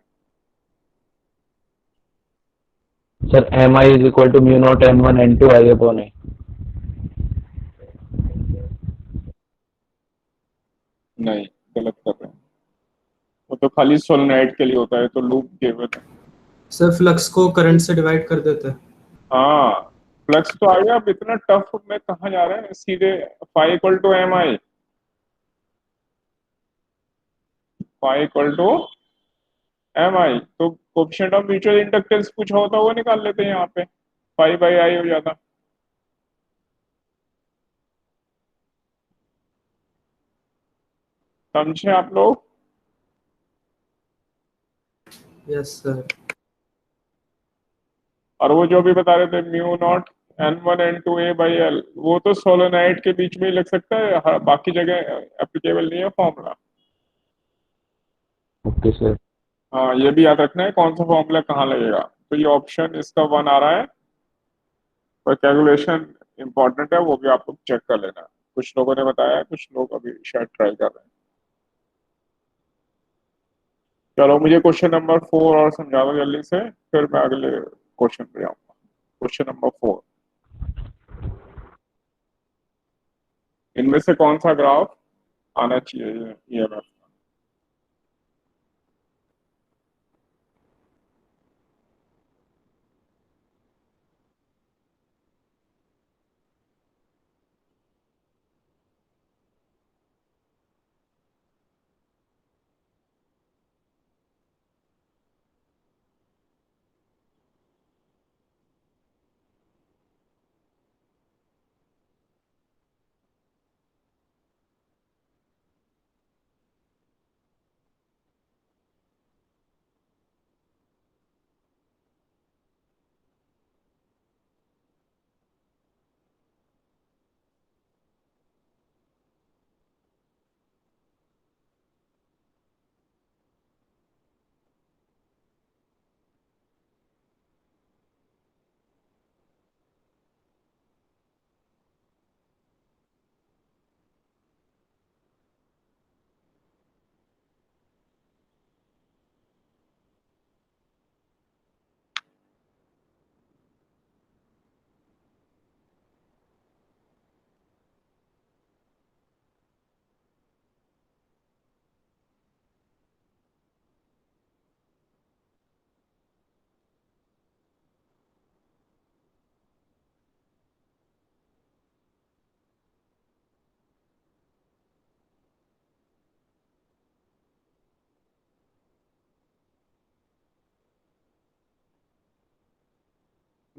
Sir M I is equal to mu not N one N two I upon A. नहीं, गलत कर रहे हैं। वो तो खाली सोलेनोइड के लिए होता है, तो लूप केवल है। सर फ्लक्स को करंट से डिवाइड कर देते हैं। हाँ, फ्लक्स तो आ गया। अब इतना टफ में कहाँ जा रहे हैं, सीधे phi equal to M I. Phi equal to M I, तो कोएफिशिएंट ऑफ म्यूचुअल इंडक्टेंस कुछ होता वो निकाल लेते हैं यहाँ पे, फाई बाई आई हो जाता। समझे आप लोग? Yes sir. और वो जो भी बता रहे थे mu not N one N two A by L, वो तो सोलेनाइड के बीच में ही लग सकता है, बाकी जगह एप्लीकेबल नहीं है फॉर्मूला। Okay sir. हाँ, ये भी याद रखना है कौन सा फॉर्मूला कहाँ लगेगा। तो ये ऑप्शन इसका वन आ रहा है, पर कैलकुलेशन इंपॉर्टेंट है, वो भी आप लोग चेक कर लेना। कुछ लोगों ने बताया, कुछ लोग अभी शायद ट्राई कर रहे हैं। चलो मुझे क्वेश्चन नंबर 4 और समझा दो जल्दी से, फिर मैं अगले क्वेश्चन पे जाऊंगा। क्वेश्चन नंबर 4, इनमें से कौन सा ग्राफ आना चाहिए ईएमएफ?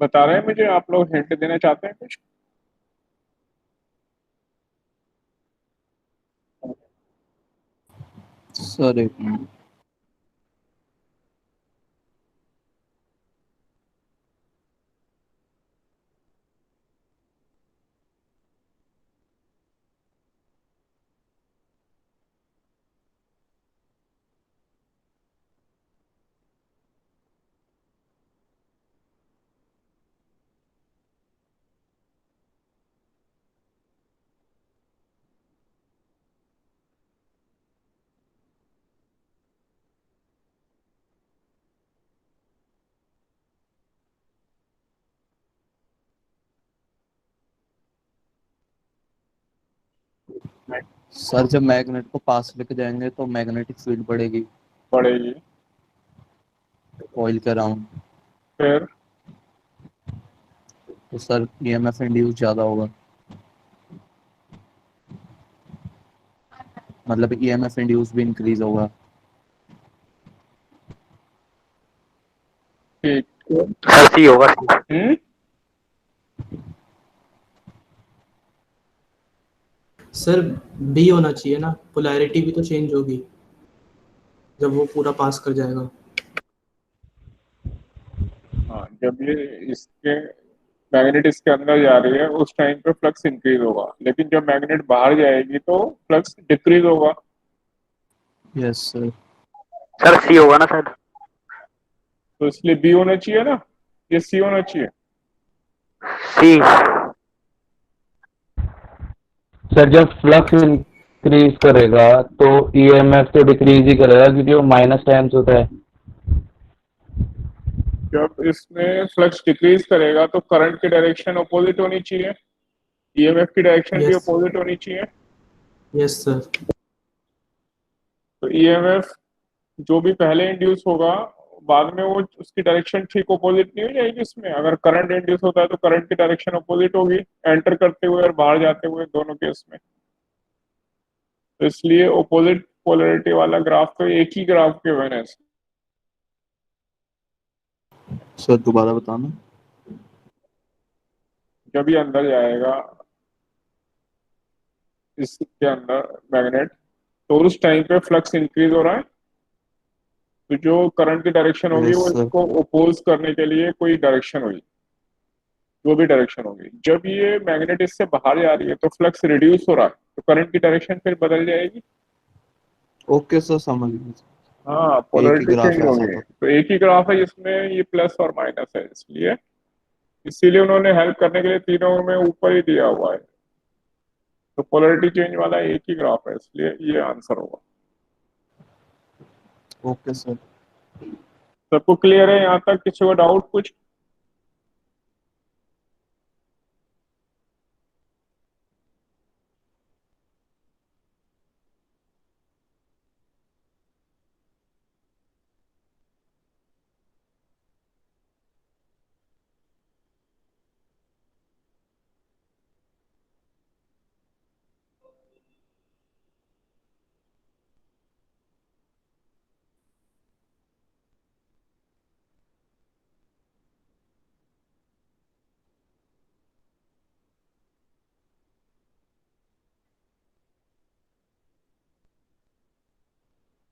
बता रहे हैं मुझे, आप लोग हिंट देना चाहते हैं कुछ? सर एक मिनट। सर जब मैग्नेट को पास लेके जाएंगे तो मैग्नेटिक फील्ड बढ़ेगी बढ़ेगी। कॉइल के अराउंड, फिर तो सर ईएमएफ इंड्यूस ज्यादा होगा, मतलब ईएमएफ इंड्यूस भी इंक्रीज होगा। ठीक। सर सी होगा। सर बी होना चाहिए ना, पोलैरिटी भी तो चेंज होगी जब वो पूरा पास कर जाएगा। हाँ, जब ये इसके मैग्नेट इसके अंदर जा रही है उस टाइम पे फ्लक्स इंक्रीज होगा, लेकिन जब मैग्नेट बाहर जाएगी तो फ्लक्स डिक्रीज होगा। Yes sir. सर सी होगा ना सर। तो इसलिए बी होना चाहिए ना, ये सी होना चाहिए। सी। सर जब फ्लक्स इंक्रीज करेगा तो ईएमएफ तो डिक्रीज ही करेगा क्योंकि वो माइनस टाइम्स होता है। जब इसमें फ्लक्स डिक्रीज करेगा तो करंट की डायरेक्शन अपोजिट होनी चाहिए, ईएमएफ की डायरेक्शन भी यस अपोजिट होनी चाहिए। Yes sir. तो ईएमएफ जो भी पहले इंड्यूस होगा बाद में वो उसकी डायरेक्शन ठीक अपोजिट नहीं हो जाएगी। इसमें अगर करंट इंड्यूस होता है तो करंट की डायरेक्शन अपोजिट होगी, एंटर करते हुए और बाहर जाते हुए, दोनों केस में। तो इसलिए अपोजिट पोलैरिटी वाला ग्राफ तो एक ही ग्राफ के बने। सर दोबारा बताना। जब ये अंदर जाएगा इसके अंदर मैग्नेट, तो उस टाइम पे फ्लक्स इंक्रीज हो रहा है, तो जो करंट की डायरेक्शन होगी यस वो सर। इसको अपोज करने के लिए कोई डायरेक्शन होगी, जो भी डायरेक्शन होगी। जब ये मैग्नेट इससे बाहर जा रही है तो फ्लक्स रिड्यूस हो रहा है, तो करंट की डायरेक्शन फिर बदल जाएगी। ओके सर समझ गया। हाँ, एक ही पोलैरिटी ग्राफ चेंज ऐसा होगी। था। तो एक ही ग्राफ है जिसमें ये प्लस और माइनस है, इसलिए इसीलिए उन्होंने हेल्प करने के लिए तीनों में ऊपर ही दिया हुआ है। तो पोलैरिटी चेंज वाला एक ही ग्राफ है, इसलिए ये आंसर होगा। Okay sir. सबको क्लियर है यहाँ तक? किसी को डाउट कुछ?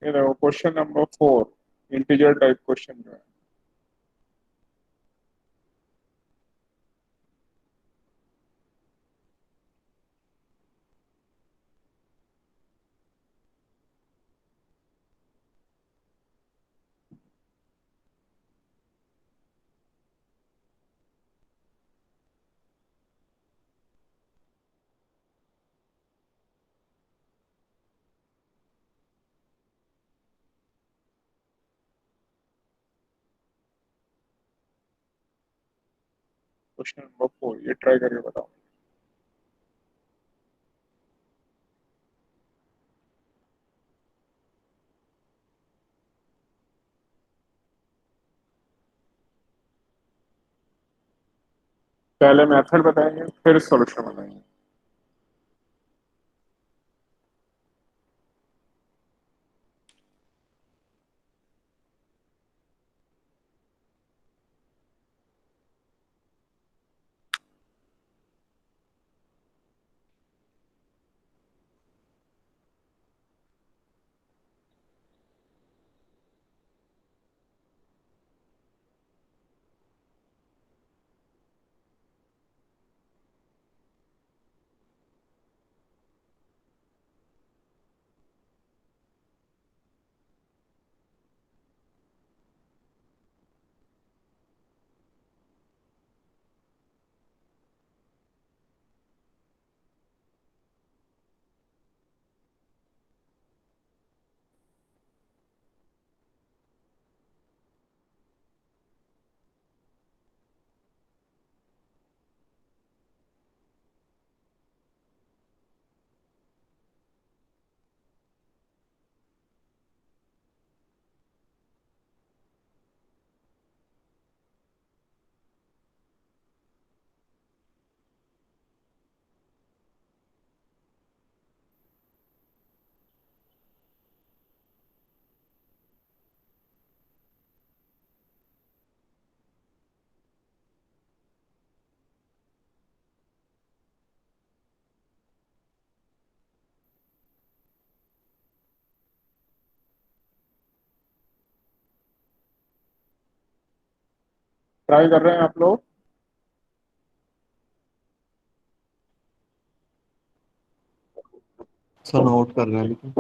ये देखो question number 4, integer type question जो है। क्वेश्चन नंबर 4 ये ट्राई करके बताओ। पहले मेथड बताएंगे फिर सॉल्यूशन बताएंगे। ट्राई कर रहे हैं आप लोग? सर नोट कर रहे हैं लेकिन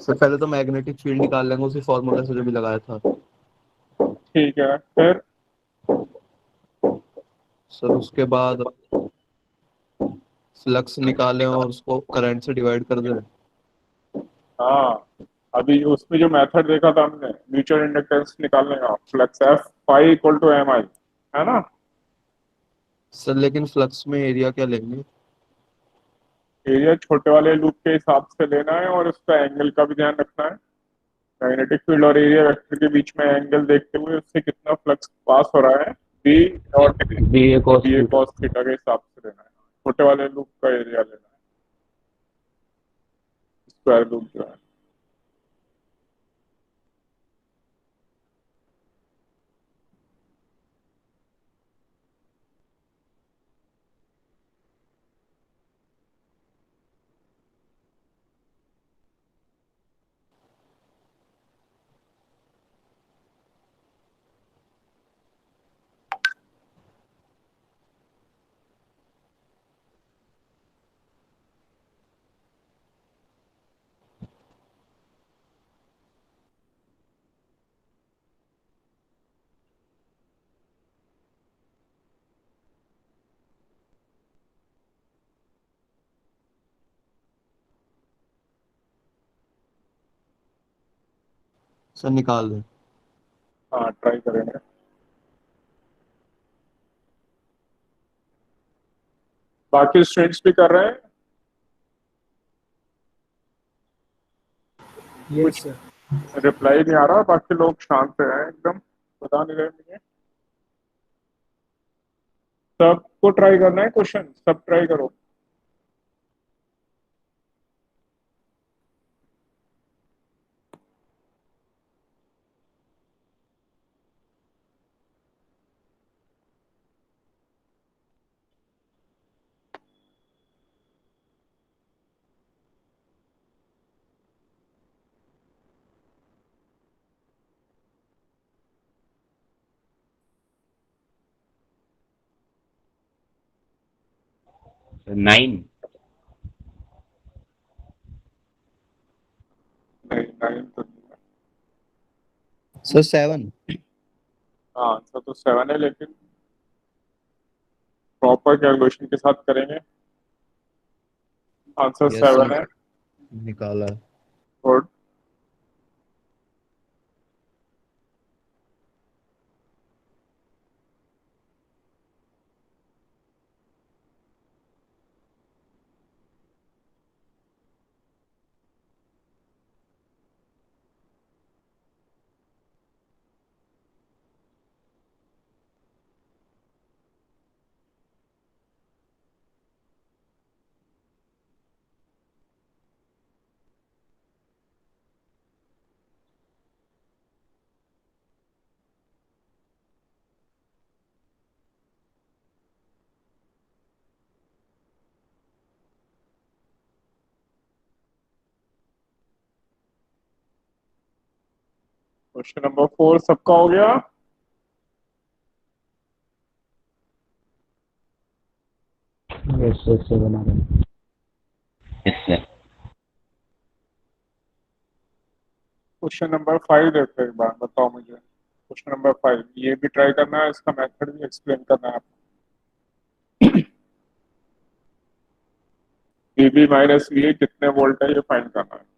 सर पहले तो मैग्नेटिक फील्ड निकाल लेंगे उसी फॉर्मूला से जो भी लगाया था। ठीक है, फिर सर उसके बाद फ्लक्स निकालें और उसको करंट से डिवाइड कर दें। हाँ, अभी उसमें जो मेथड देखा था हमने म्यूचुअल इंडक्टेंस निकालने का, flux F phi equal to M I, है ना? सर लेकिन फ्लक्स में एरिया क्या लेंगे? एरिया छोटे वाले लूप के हिसाब से लेना है और उसका एंगल का भी ध्यान रखना है। मैग्नेटिक फील्ड और एरिया वेक्टर के बीच में एंगल देखते हुए उससे कितना फ्लक्स पास हो रहा है बी डॉट बी ए कॉस बी ए थीटा। कॉस थीटा के हिसाब से लेना है। छोटे वाले लूप का एरिया लेना है, स्क्वायर लूप जो है। सर निकाल दें। हाँ, ट्राई करेंगे। बाकी स्टूडेंट्स भी कर रहे हैं? Yes sir. रिप्लाई नहीं आ रहा, बाकी लोग शांत हैं एकदम, बता नहीं रहे मुझे। सबको ट्राई करना है क्वेश्चन, सब ट्राई करो। नाइन। नहीं, नाइन तो नहीं है। सर 7। हाँ, आंसर तो 7 है, लेकिन प्रॉपर कैलकुलेशन के साथ करेंगे। आंसर यस 7 सर है। निकाला है। गुड। क्वेश्चन नंबर 4 सबका हो गया? यस यस से बना रहे हैं। Yes sir. क्वेश्चन नंबर 5 देखते हैं एक बार, बताओ मुझे। क्वेश्चन नंबर 5 ये भी ट्राई करना है, इसका मेथड भी एक्सप्लेन करना है आपको। वीबी माइनस वी कितने वोल्ट है ये फाइंड करना है।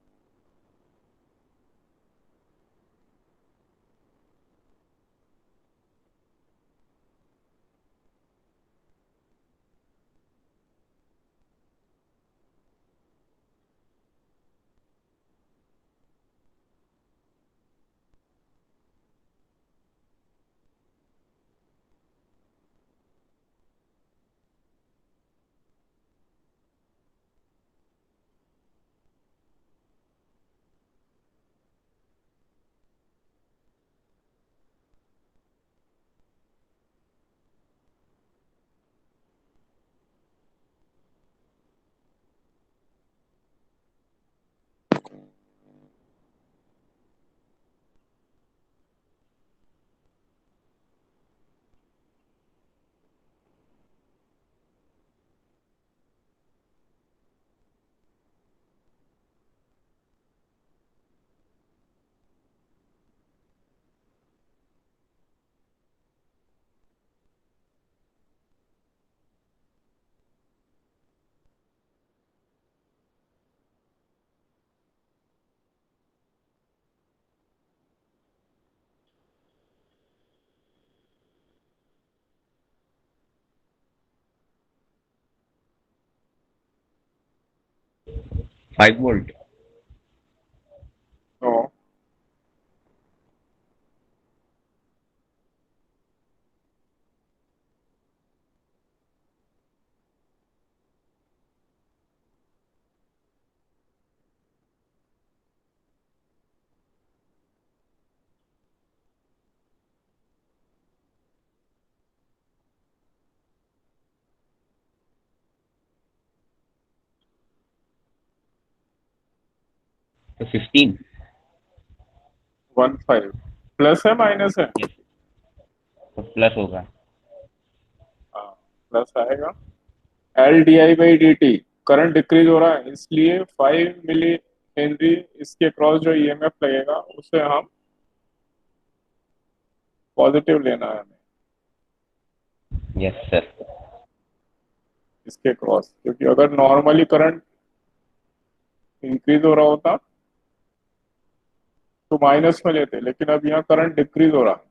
5 volt. No. तो 15. 15 प्लस है माइनस है? यस, तो प्लस होगा. हाँ, प्लस आएगा। L D I by D T current decrease हो रहा है, इसलिए 5 मिली इसके क्रॉस जो ईएमएफ लगेगा उसे हम पॉजिटिव लेना है हमें यस सर. इसके क्रॉस, क्योंकि अगर नॉर्मली करंट इंक्रीज हो रहा होता तो माइनस में लेते, लेकिन अब यहाँ करंट डिक्रीज हो रहा है,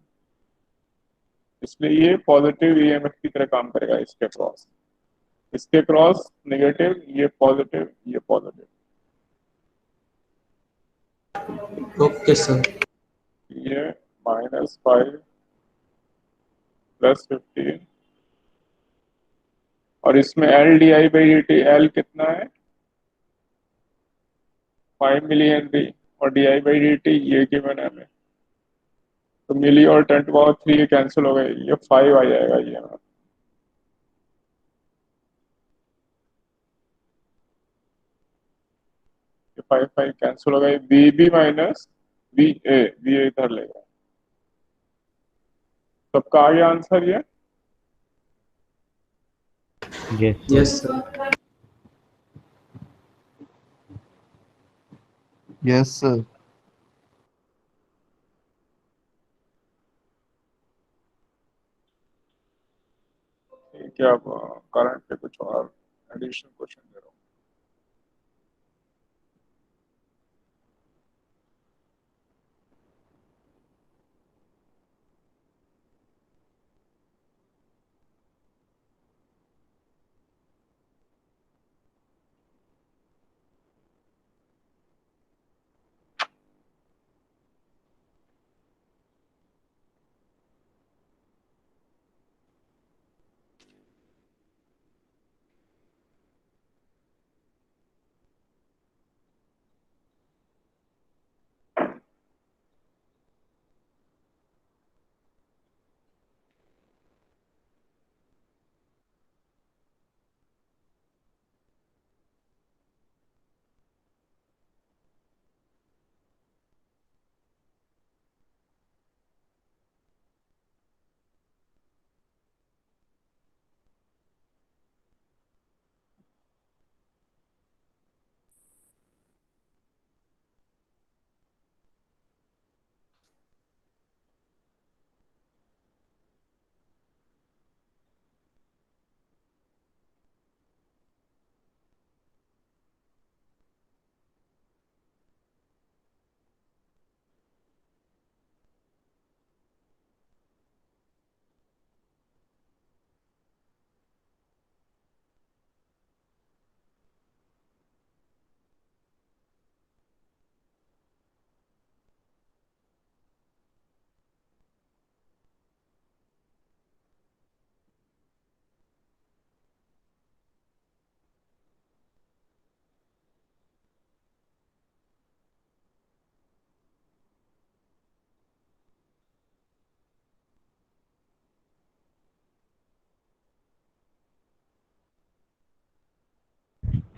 इसलिए ये पॉजिटिव ईएमएफ की तरह काम करेगा। इसके क्रॉस नेगेटिव, ये पॉजिटिव, ये पॉजिटिव, ओके सर। ये -5 +15, और इसमें L D I by D T, L कितना है 5 मिली हेनरी, और D I by D T ये गिवन है हमें, तो मिली और 10 to the power 3 ये कैंसिल हो गए, ये 5 आ जाएगा ये हमें। ये 5 कैंसिल हो गए, बी बी माइनस बी ए इधर लेगा। सबका आ गया आंसर ये? Yes sir. Yes sir. ठीक है, अब करंट पे कुछ और एडिशनल क्वेश्चन दे रहा हूँ।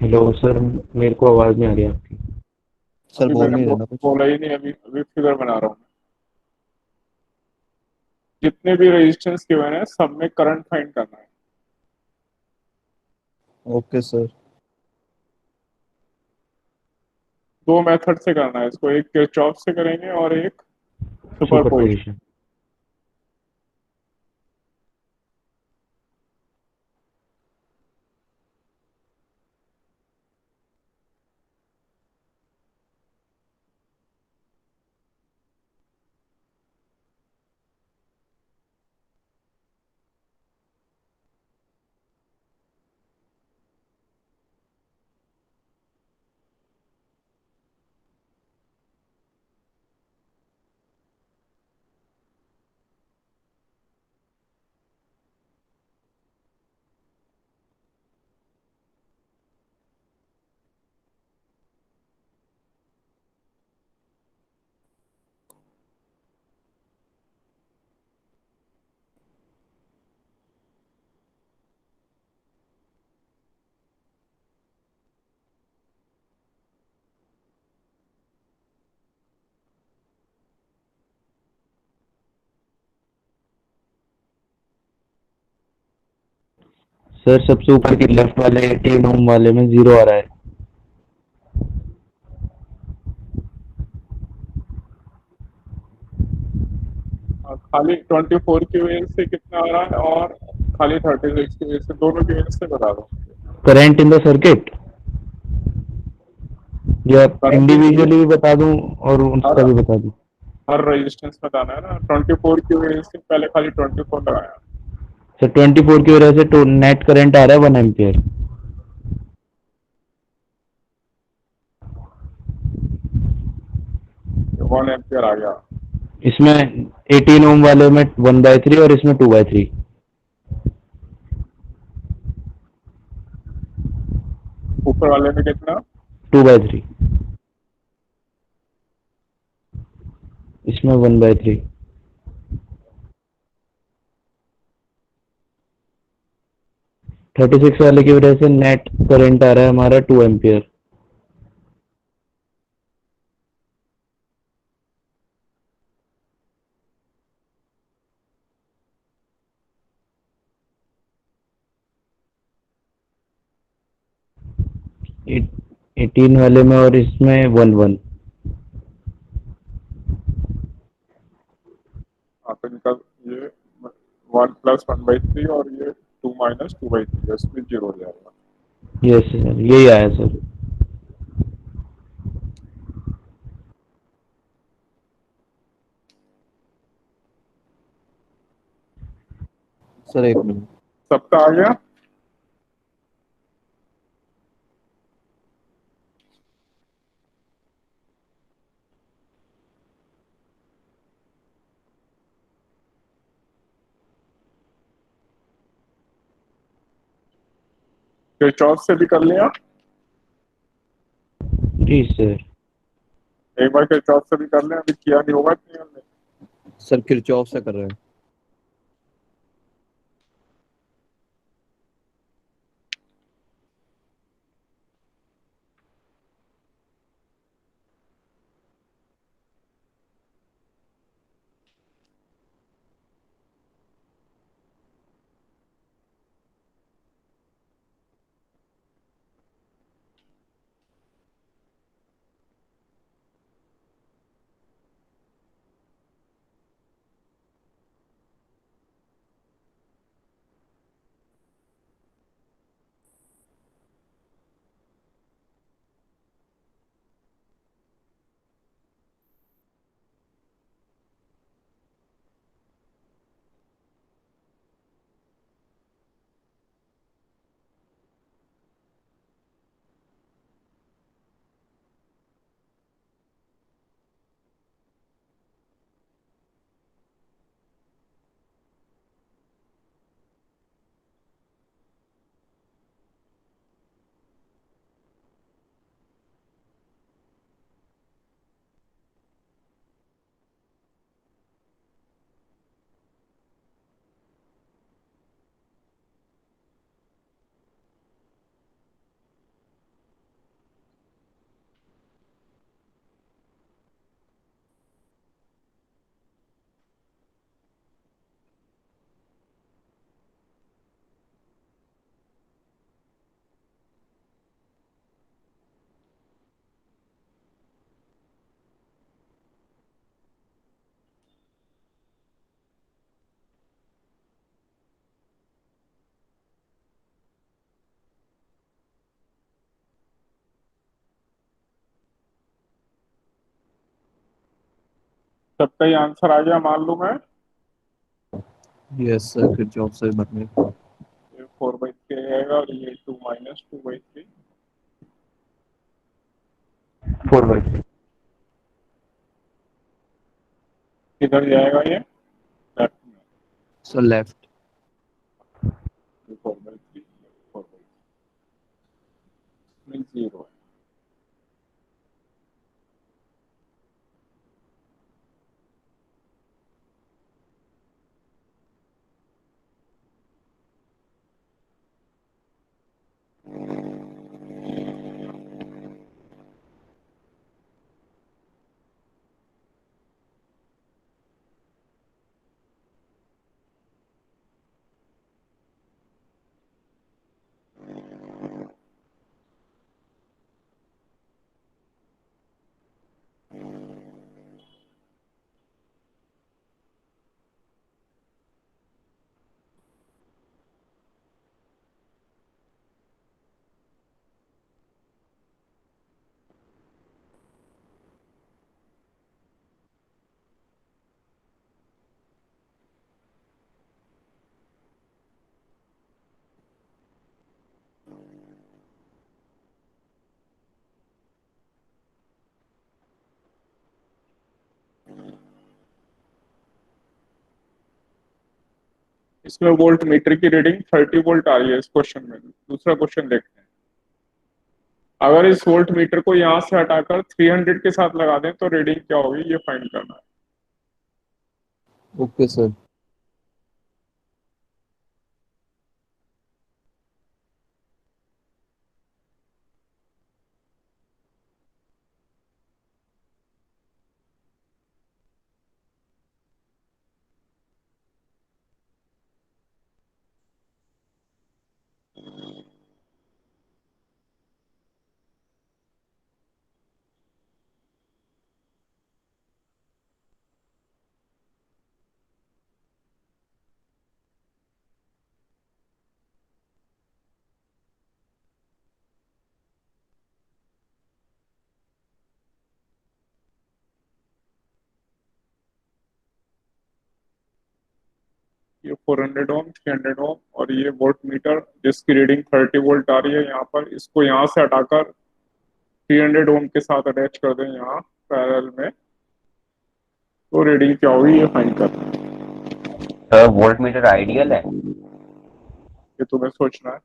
हेलो सर, मेरे को आवाज नहीं आ रही आपकी। सर अभी बोल मैंने नहीं रहे ना कुछ। बोला ही नहीं, अभी अभी फिगर बना रहा हूँ। जितने भी रेजिस्टेंस गिवन है सब में करंट फाइंड करना है। Okay sir. दो मेथड से करना है इसको, एक किरचॉफ से करेंगे और एक सुपरपोजिशन। सुपरपोजिशन। सर सबसे ऊपर की लेफ्ट वाले 18 ओम वाले में 0 आ रहा है। खाली 24 की वजह से कितना आ रहा है और खाली 36 की वजह से, दोनों की वजह से बता दो। करंट इन द सर्किट या Current इंडिविजुअली भी बता दूं और उसका हर भी बता दूं? हर रेजिस्टेंस में जाना है ना। 24 की वजह से पहले खाली 24 लगाया। सर 24 की वजह से तो नेट करंट आ रहा है 1 एम्पियर। 1 एम्पियर आ गया। इसमें 18 ओम वाले में 1/3 और इसमें 2/3। ऊपर वाले में कितना? 2/3। इसमें 1/3। 36 वाले की वजह से नेट करंट आ रहा है हमारा 2 एम्पियर। एट 18 वाले में और इसमें 1 हाँ तो इनका ये 1 + 1/3 और ये 2 - 2/3, इसमें 0 हो जाएगा। यस सर, यही आया सर। सर एक मिनट। सबका आ गया। किरचॉफ से भी कर लिया। जी सर। एक बार किरचॉफ से भी कर लें, अभी किया नहीं होगा इतनी हमने। सर किरचॉफ से कर रहे हैं। सबका ही आंसर आ गया मान लूं मैं। यस सर किरचॉफ से भरने। ये 4/3 आएगा और ये 2 - 2/3। 4/3। किधर जाएगा ये? लेफ्ट में। Sir left. 4/3 4/3 0 है। इसमें वोल्ट मीटर की रीडिंग 30 वोल्ट आ रही है इस क्वेश्चन में। दूसरा क्वेश्चन देखते हैं। अगर इस वोल्ट मीटर को यहां से हटाकर 300 के साथ लगा दें तो रीडिंग क्या होगी, ये फाइंड करना है। Okay sir. ये 400 ओम, 300 ओम और ये वोल्ट मीटर जिसकी रीडिंग 30 वोल्ट आ रही है यहाँ पर, इसको यहाँ से हटाकर 300 ओम के साथ अटैच कर दें यहाँ पैरेलल में, तो रीडिंग क्या होगी ये फाइंड करना है। सर वोल्ट मीटर आइडियल है? ये तुम्हें सोचना है।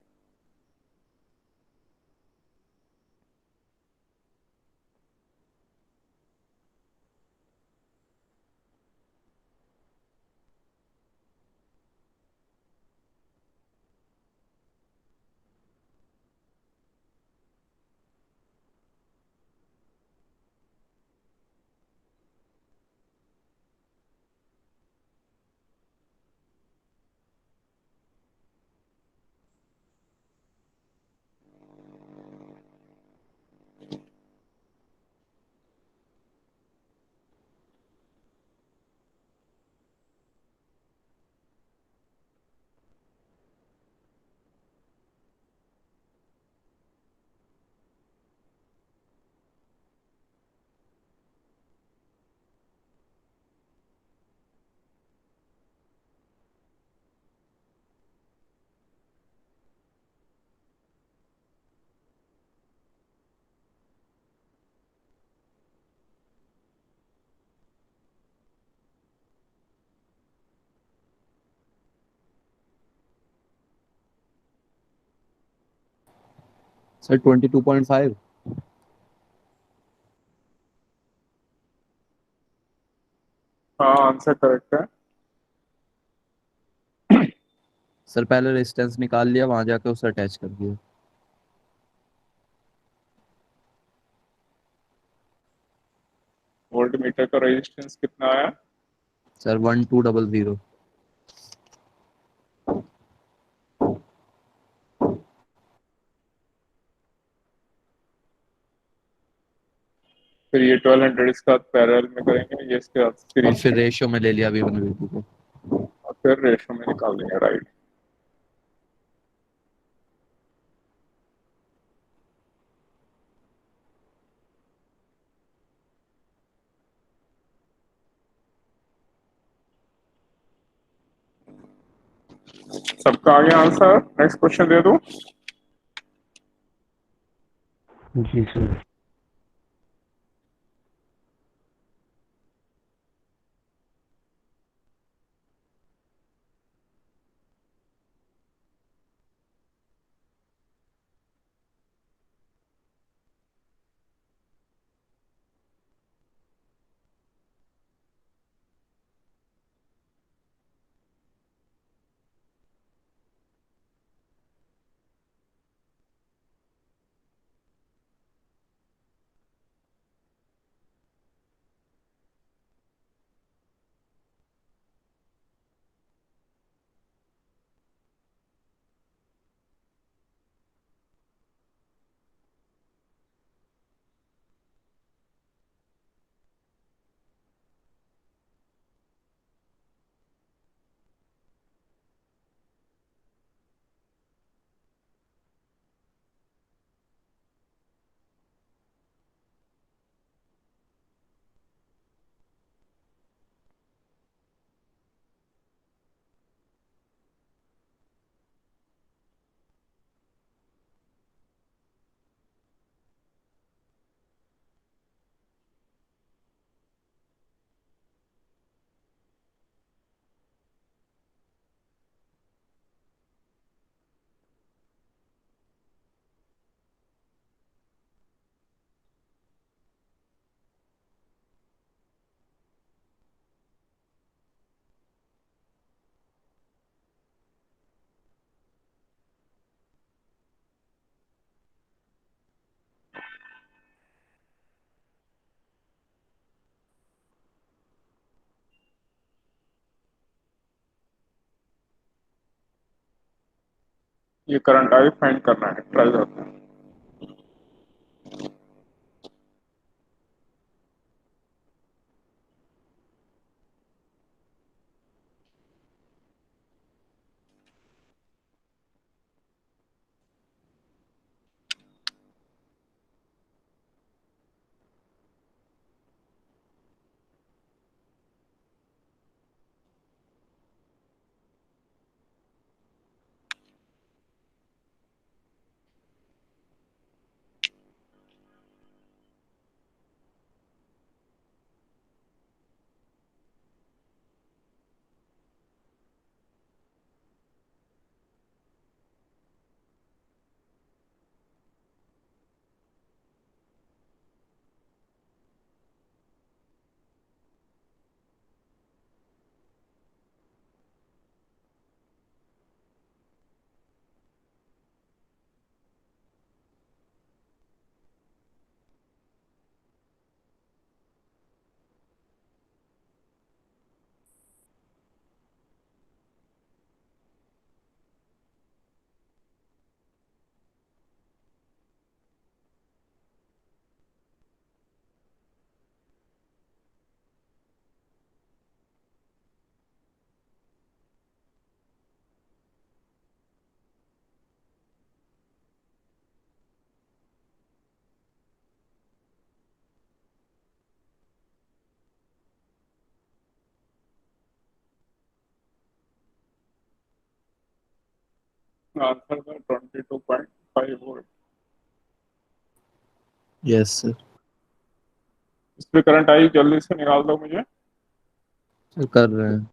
सर 22.5। हाँ आंसर करेक्ट है। सर पहले रेजिस्टेंस निकाल लिया, वहां जाके उसे अटैच कर दिया। वोल्ट मीटर का रेजिस्टेंस कितना आया? सर 1200। फिर ये 1200 इसके साथ पैरेलल में करेंगे, ये इसके साथ और सीरीज फिर में, रेशियो में ले लिया V1 V2 को। और फिर रेशो में निकाल देंगे, राइट। सबका आ गया आंसर? नेक्स्ट क्वेश्चन दे दूं? जी सर। ये करंट आई फाइंड करना है, ट्राई करते हैं। आंसर था 22.5 वोल्ट। Yes sir. इस पे करंट आई जल्दी से निकाल दो मुझे। कर रहे हैं।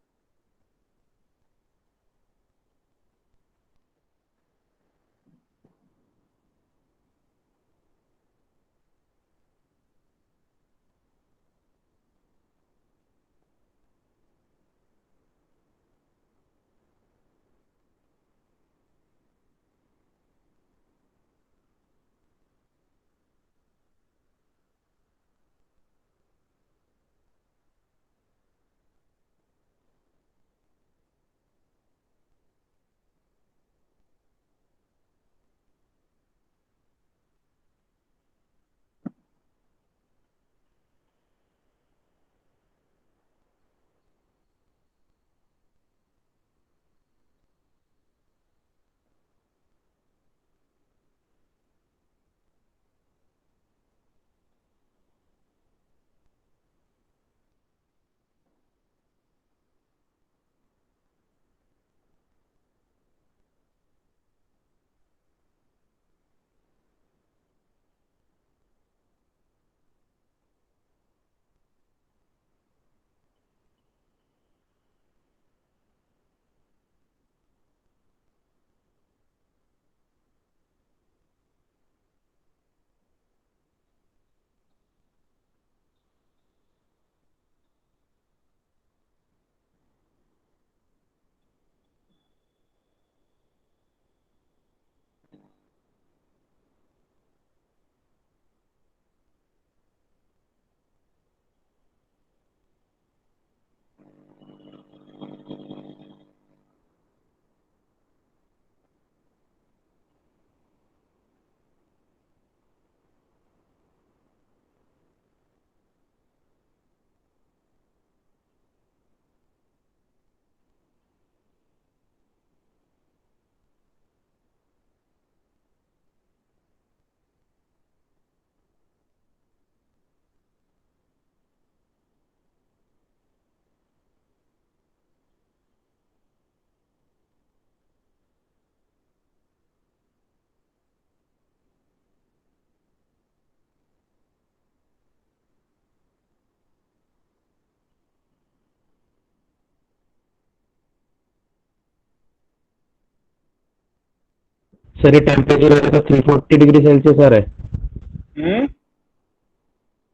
सर ये टेम्परेचर रहेगा 340 डिग्री सेल्सियस आ रहा है।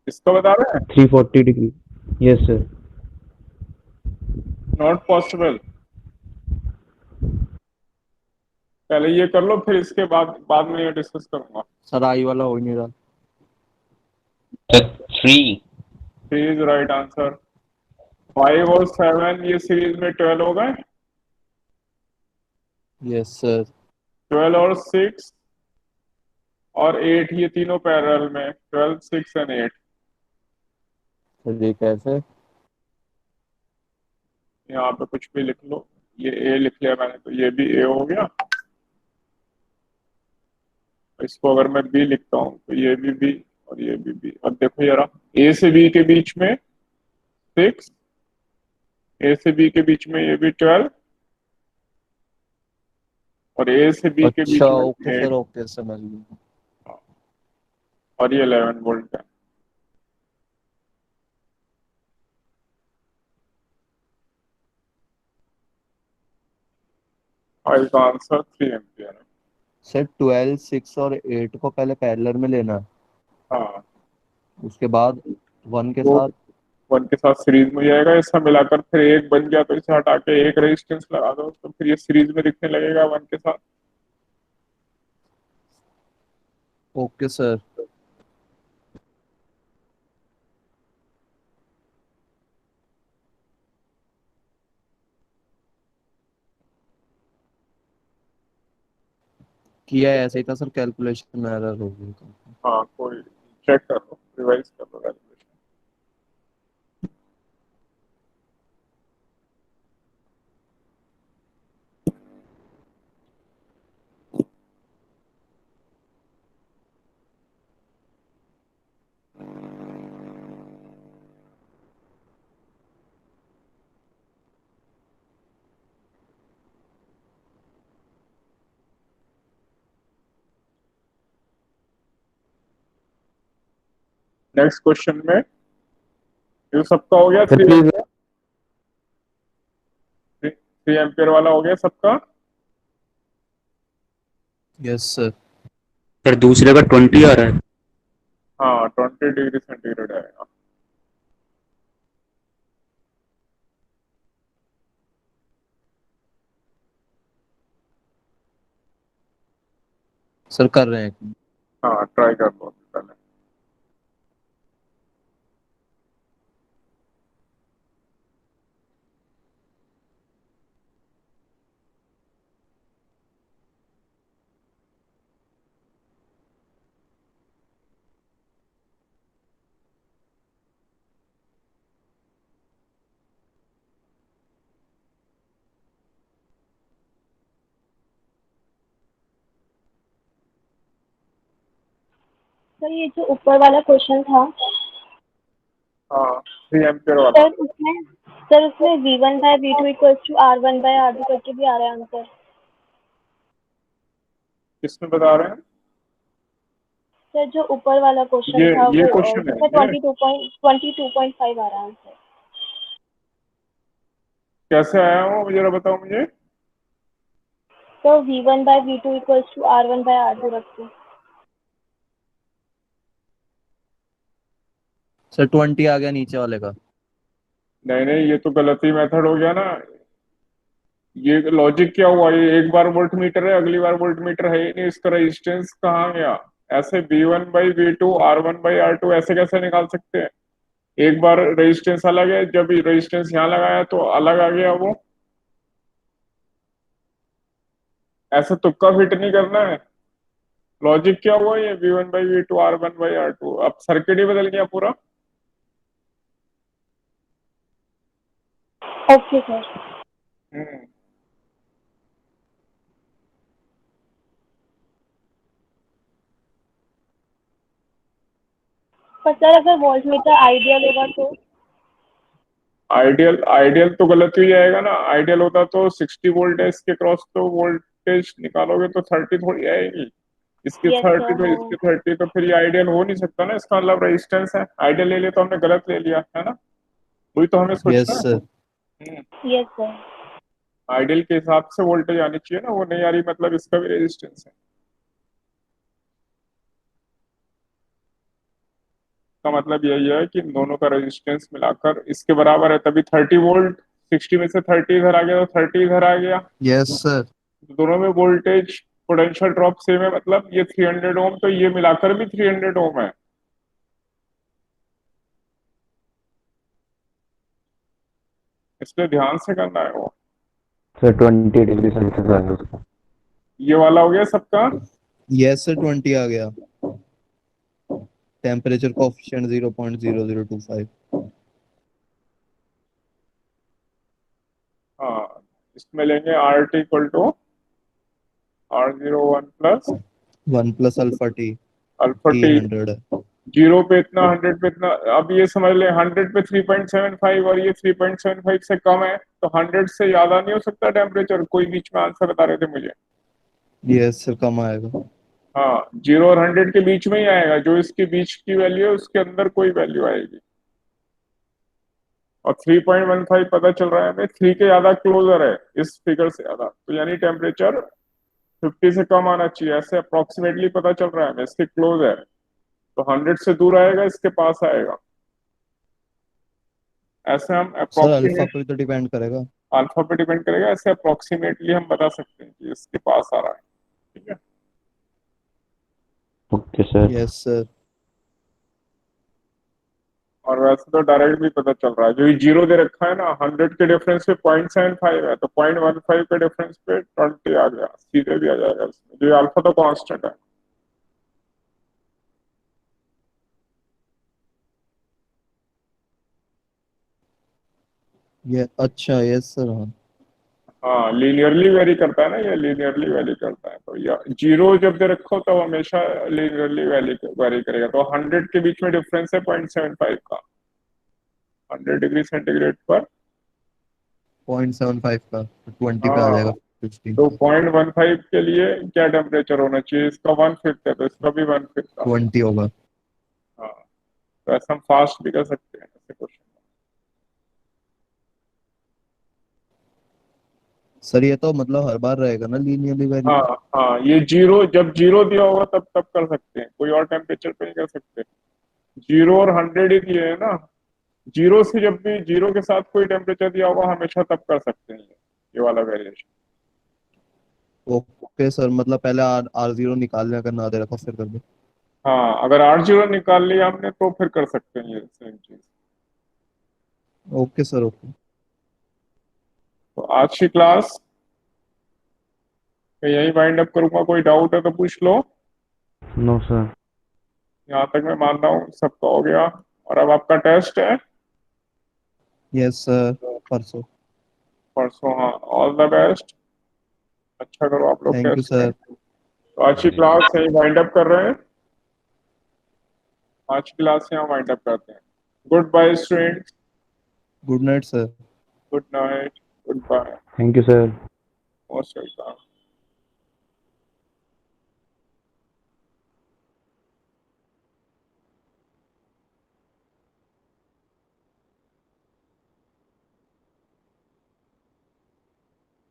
इसको बता रहे हैं 340 degree. Yes sir. Not possible. पहले ये कर लो, फिर इसके बाद में ये डिस्कस करूंगा। सर आई वाला हो ही नहीं रहा। 3 3 इज राइट आंसर। 5 और 7 ये सीरीज में 12 हो गए। Yes sir. 12 और 6 और 8, ये तीनों पैरेलल में, 12, 6 एंड 8। सर ये कैसे? यहाँ पे कुछ भी लिख लो, ये ए लिख लिया मैंने तो ये भी ए हो गया, इसको अगर मैं बी लिखता हूँ तो ये भी बी और ये भी बी। अब देखो जरा, ए से बी के बीच में 6, ए से बी के बीच में ये भी 12 और ए से बी के बीच अच्छा में ओके 8 सर, ओके समझ गया। और ये 11 वोल्ट है। और इसका आंसर 3 एम्पियर है। सर 12, 6 और 8 को पहले पैरेलल में लेना है, हाँ, उसके बाद 1 के वो साथ। 1 के साथ सीरीज में जाएगा, इसका मिलाकर फिर एक बन गया तो इसे हटा के एक रेजिस्टेंस लगा दो तो फिर ये सीरीज में दिखने लगेगा 1 के साथ। Okay sir. किया है, ऐसे ही था सर, कैलकुलेशन में एरर हो गई। हाँ, कोई चेक कर लो, रिवाइज कर लो कैलकुलेशन। नेक्स्ट क्वेश्चन में ये सबका हो गया, सर प्लीज 3 एम्पियर वाला हो गया सबका। Yes sir. सर दूसरे का 20 आ रहा है। हाँ, 20 डिग्री सेंटीग्रेड आएगा। सर कर रहे हैं। हाँ, ट्राई कर लो पहले। सर ये जो ऊपर वाला क्वेश्चन था, हाँ, 3 एम्पियर वाला। सर उसमें V1/V2 इक्वल्स टू R1/R2 करके भी आ रहा है आंसर। किसमें बता रहे हैं? सर जो ऊपर वाला क्वेश्चन था ये वो क्वेश्चन है उसमें ये? 22.5 आ रहा है आंसर। कैसे आया वो जरा बताओ मुझे। तो V1/V2 इक्वल्स टू R1/R2 रख के। सर 20 आ गया नीचे वाले का। नहीं नहीं, ये तो गलती मेथड हो गया ना। ये लॉजिक क्या हुआ, ये एक बार वोल्ट मीटर है, अगली बार वोल्ट मीटर है ही नहीं, इसका रेजिस्टेंस कहाँ गया? ऐसे V1/V2 R1/R2 ऐसे कैसे निकाल सकते हैं? एक बार रेजिस्टेंस अलग है, जब रेजिस्टेंस यहाँ लगाया तो अलग आ गया वो। ऐसे तुक्का फिट नहीं करना है। लॉजिक क्या हुआ, ये V1/V2 R1/R2, अब सर्किट ही बदल गया पूरा। Okay sir. हम्म पर सर अगर वोल्ट मीटर आइडियल होगा तो? आइडियल आइडियल तो गलत ही जाएगा ना। आइडियल होता तो 60 वोल्ट है, इसके क्रॉस तो वोल्टेज निकालोगे तो 30 थोड़ी आएगी। इसकी यस 30 सर, तो हाँ। इसकी 30, तो फिर ये आइडियल हो नहीं सकता ना, इसका मतलब रेजिस्टेंस है। आइडियल ले लिया तो हमने गलत ले लिया है ना, वही तो हमें यस सोचना है। सर। Yes sir. आइडियल के हिसाब से वोल्टेज आनी चाहिए ना, वो नहीं आ रही मतलब इसका भी रेजिस्टेंस है। का मतलब यही है कि दोनों का रेजिस्टेंस मिलाकर इसके बराबर है, तभी 30 वोल्ट। 60 में से 30 इधर आ गया तो 30 इधर आ गया, यस सर। तो दोनों में वोल्टेज पोटेंशियल ड्रॉप सेम है, मतलब ये 300 ओम, तो ये मिलाकर भी 300 ओम है। इसलिए ध्यान से करना है वो। सर 20 डिग्री सेल्सियस आ गया उसका। ये वाला हो गया सबका। यस सर 20 आ गया। Temperature coefficient 0.0025। हाँ, इसमें लेंगे RT equal to R01 plus 1 plus alpha T alpha T T. 100 है। 0 पे इतना, 100 पे इतना। अब ये समझ ले 100 पे 3.75 और ये 3.75 से कम है, तो 100 से ज्यादा नहीं हो सकता टेम्परेचर। कोई बीच में आंसर बता रहे थे मुझे। यस सर कम आएगा। हाँ, 0 और 100 के बीच में ही आएगा। जो इसके बीच की वैल्यू है उसके अंदर कोई वैल्यू आएगी। और 3.15 पता चल रहा है हमें 3 के ज्यादा क्लोजर है इस फिगर से ज्यादा, तो यानी टेम्परेचर 50 से कम आना चाहिए। ऐसे अप्रोक्सीमेटली पता चल रहा है हमें, इसके क्लोज है। तो 100 से दूर आएगा, इसके पास आएगा। ऐसे हम सर अल्फा अप्रोक्सीमेट, पे तो डिपेंड करेगा। अल्फा पे डिपेंड करेगा। ऐसे अप्रोक्सीमेटली हम बता सकते हैं कि इसके पास आ रहा है। ठीक है। Okay sir. Yes sir. और वैसे तो डायरेक्ट भी पता चल रहा है। जो ये 0 दे रखा है ना, 100 के डिफरेंस पे 0.75 है, तो 0.15 के डिफरेंस पे 20 आ गया, सीधे भी आ जाएगा इसमें। जो अल्फा तो कांस्टेंट है। ये अच्छा यस सर हाँ। हाँ, लीनियरली वेरी करता है ना, ये लीनियरली वेरी करता है। तो या 0 जब दे रखो तो हमेशा लीनियरली वेरी करेगा। तो 100 के बीच में डिफरेंस है 0.75 का, 100 डिग्री सेंटीग्रेड पर। 0.75 का 20 पे आ हाँ, जाएगा 15 तो पे। 0.15 के लिए क्या टेम्परेचर होना चाहिए? इसका 1/5 है, तो इसका भी 1/5 का। 20 होगा। हाँ, तो ऐसा हम फास्ट भी कर सकते हैं ऐसे क्वेश्चन। सर ये तो मतलब हर बार रहेगा ना लीनियरली वेरी। हाँ हाँ, ये 0 जब 0 दिया होगा तब तब कर सकते हैं, कोई और टेम्परेचर पे नहीं कर सकते। 0 और 100 ही दिए है ना। 0 से जब भी 0 के साथ कोई टेम्परेचर दिया होगा हमेशा तब कर सकते हैं ये वाला वेरिएशन। ओके सर मतलब पहले आर जीरो निकाल लें अगर ना दे रखा फिर कर दे। हाँ, अगर R0 निकाल लिया हमने तो फिर कर सकते हैं ये सेम चीज। Okay sir okay. तो आज की क्लास मैं यही वाइंड अप करूंगा। कोई डाउट है तो पूछ लो। No sir. यहाँ तक मैं मान रहा हूँ सबका हो गया। और अब आपका टेस्ट है यस सर परसों। परसों। हाँ, ऑल द बेस्ट। अच्छा करो आप लोग थैंक यू टेस्ट में। सर। तो आज की क्लास यही वाइंड अप कर रहे हैं। आज की क्लास यहाँ वाइंड अप करते हैं। Good bye students. Good night sir. Good night. Good bye. Thank you sir. Most welcome.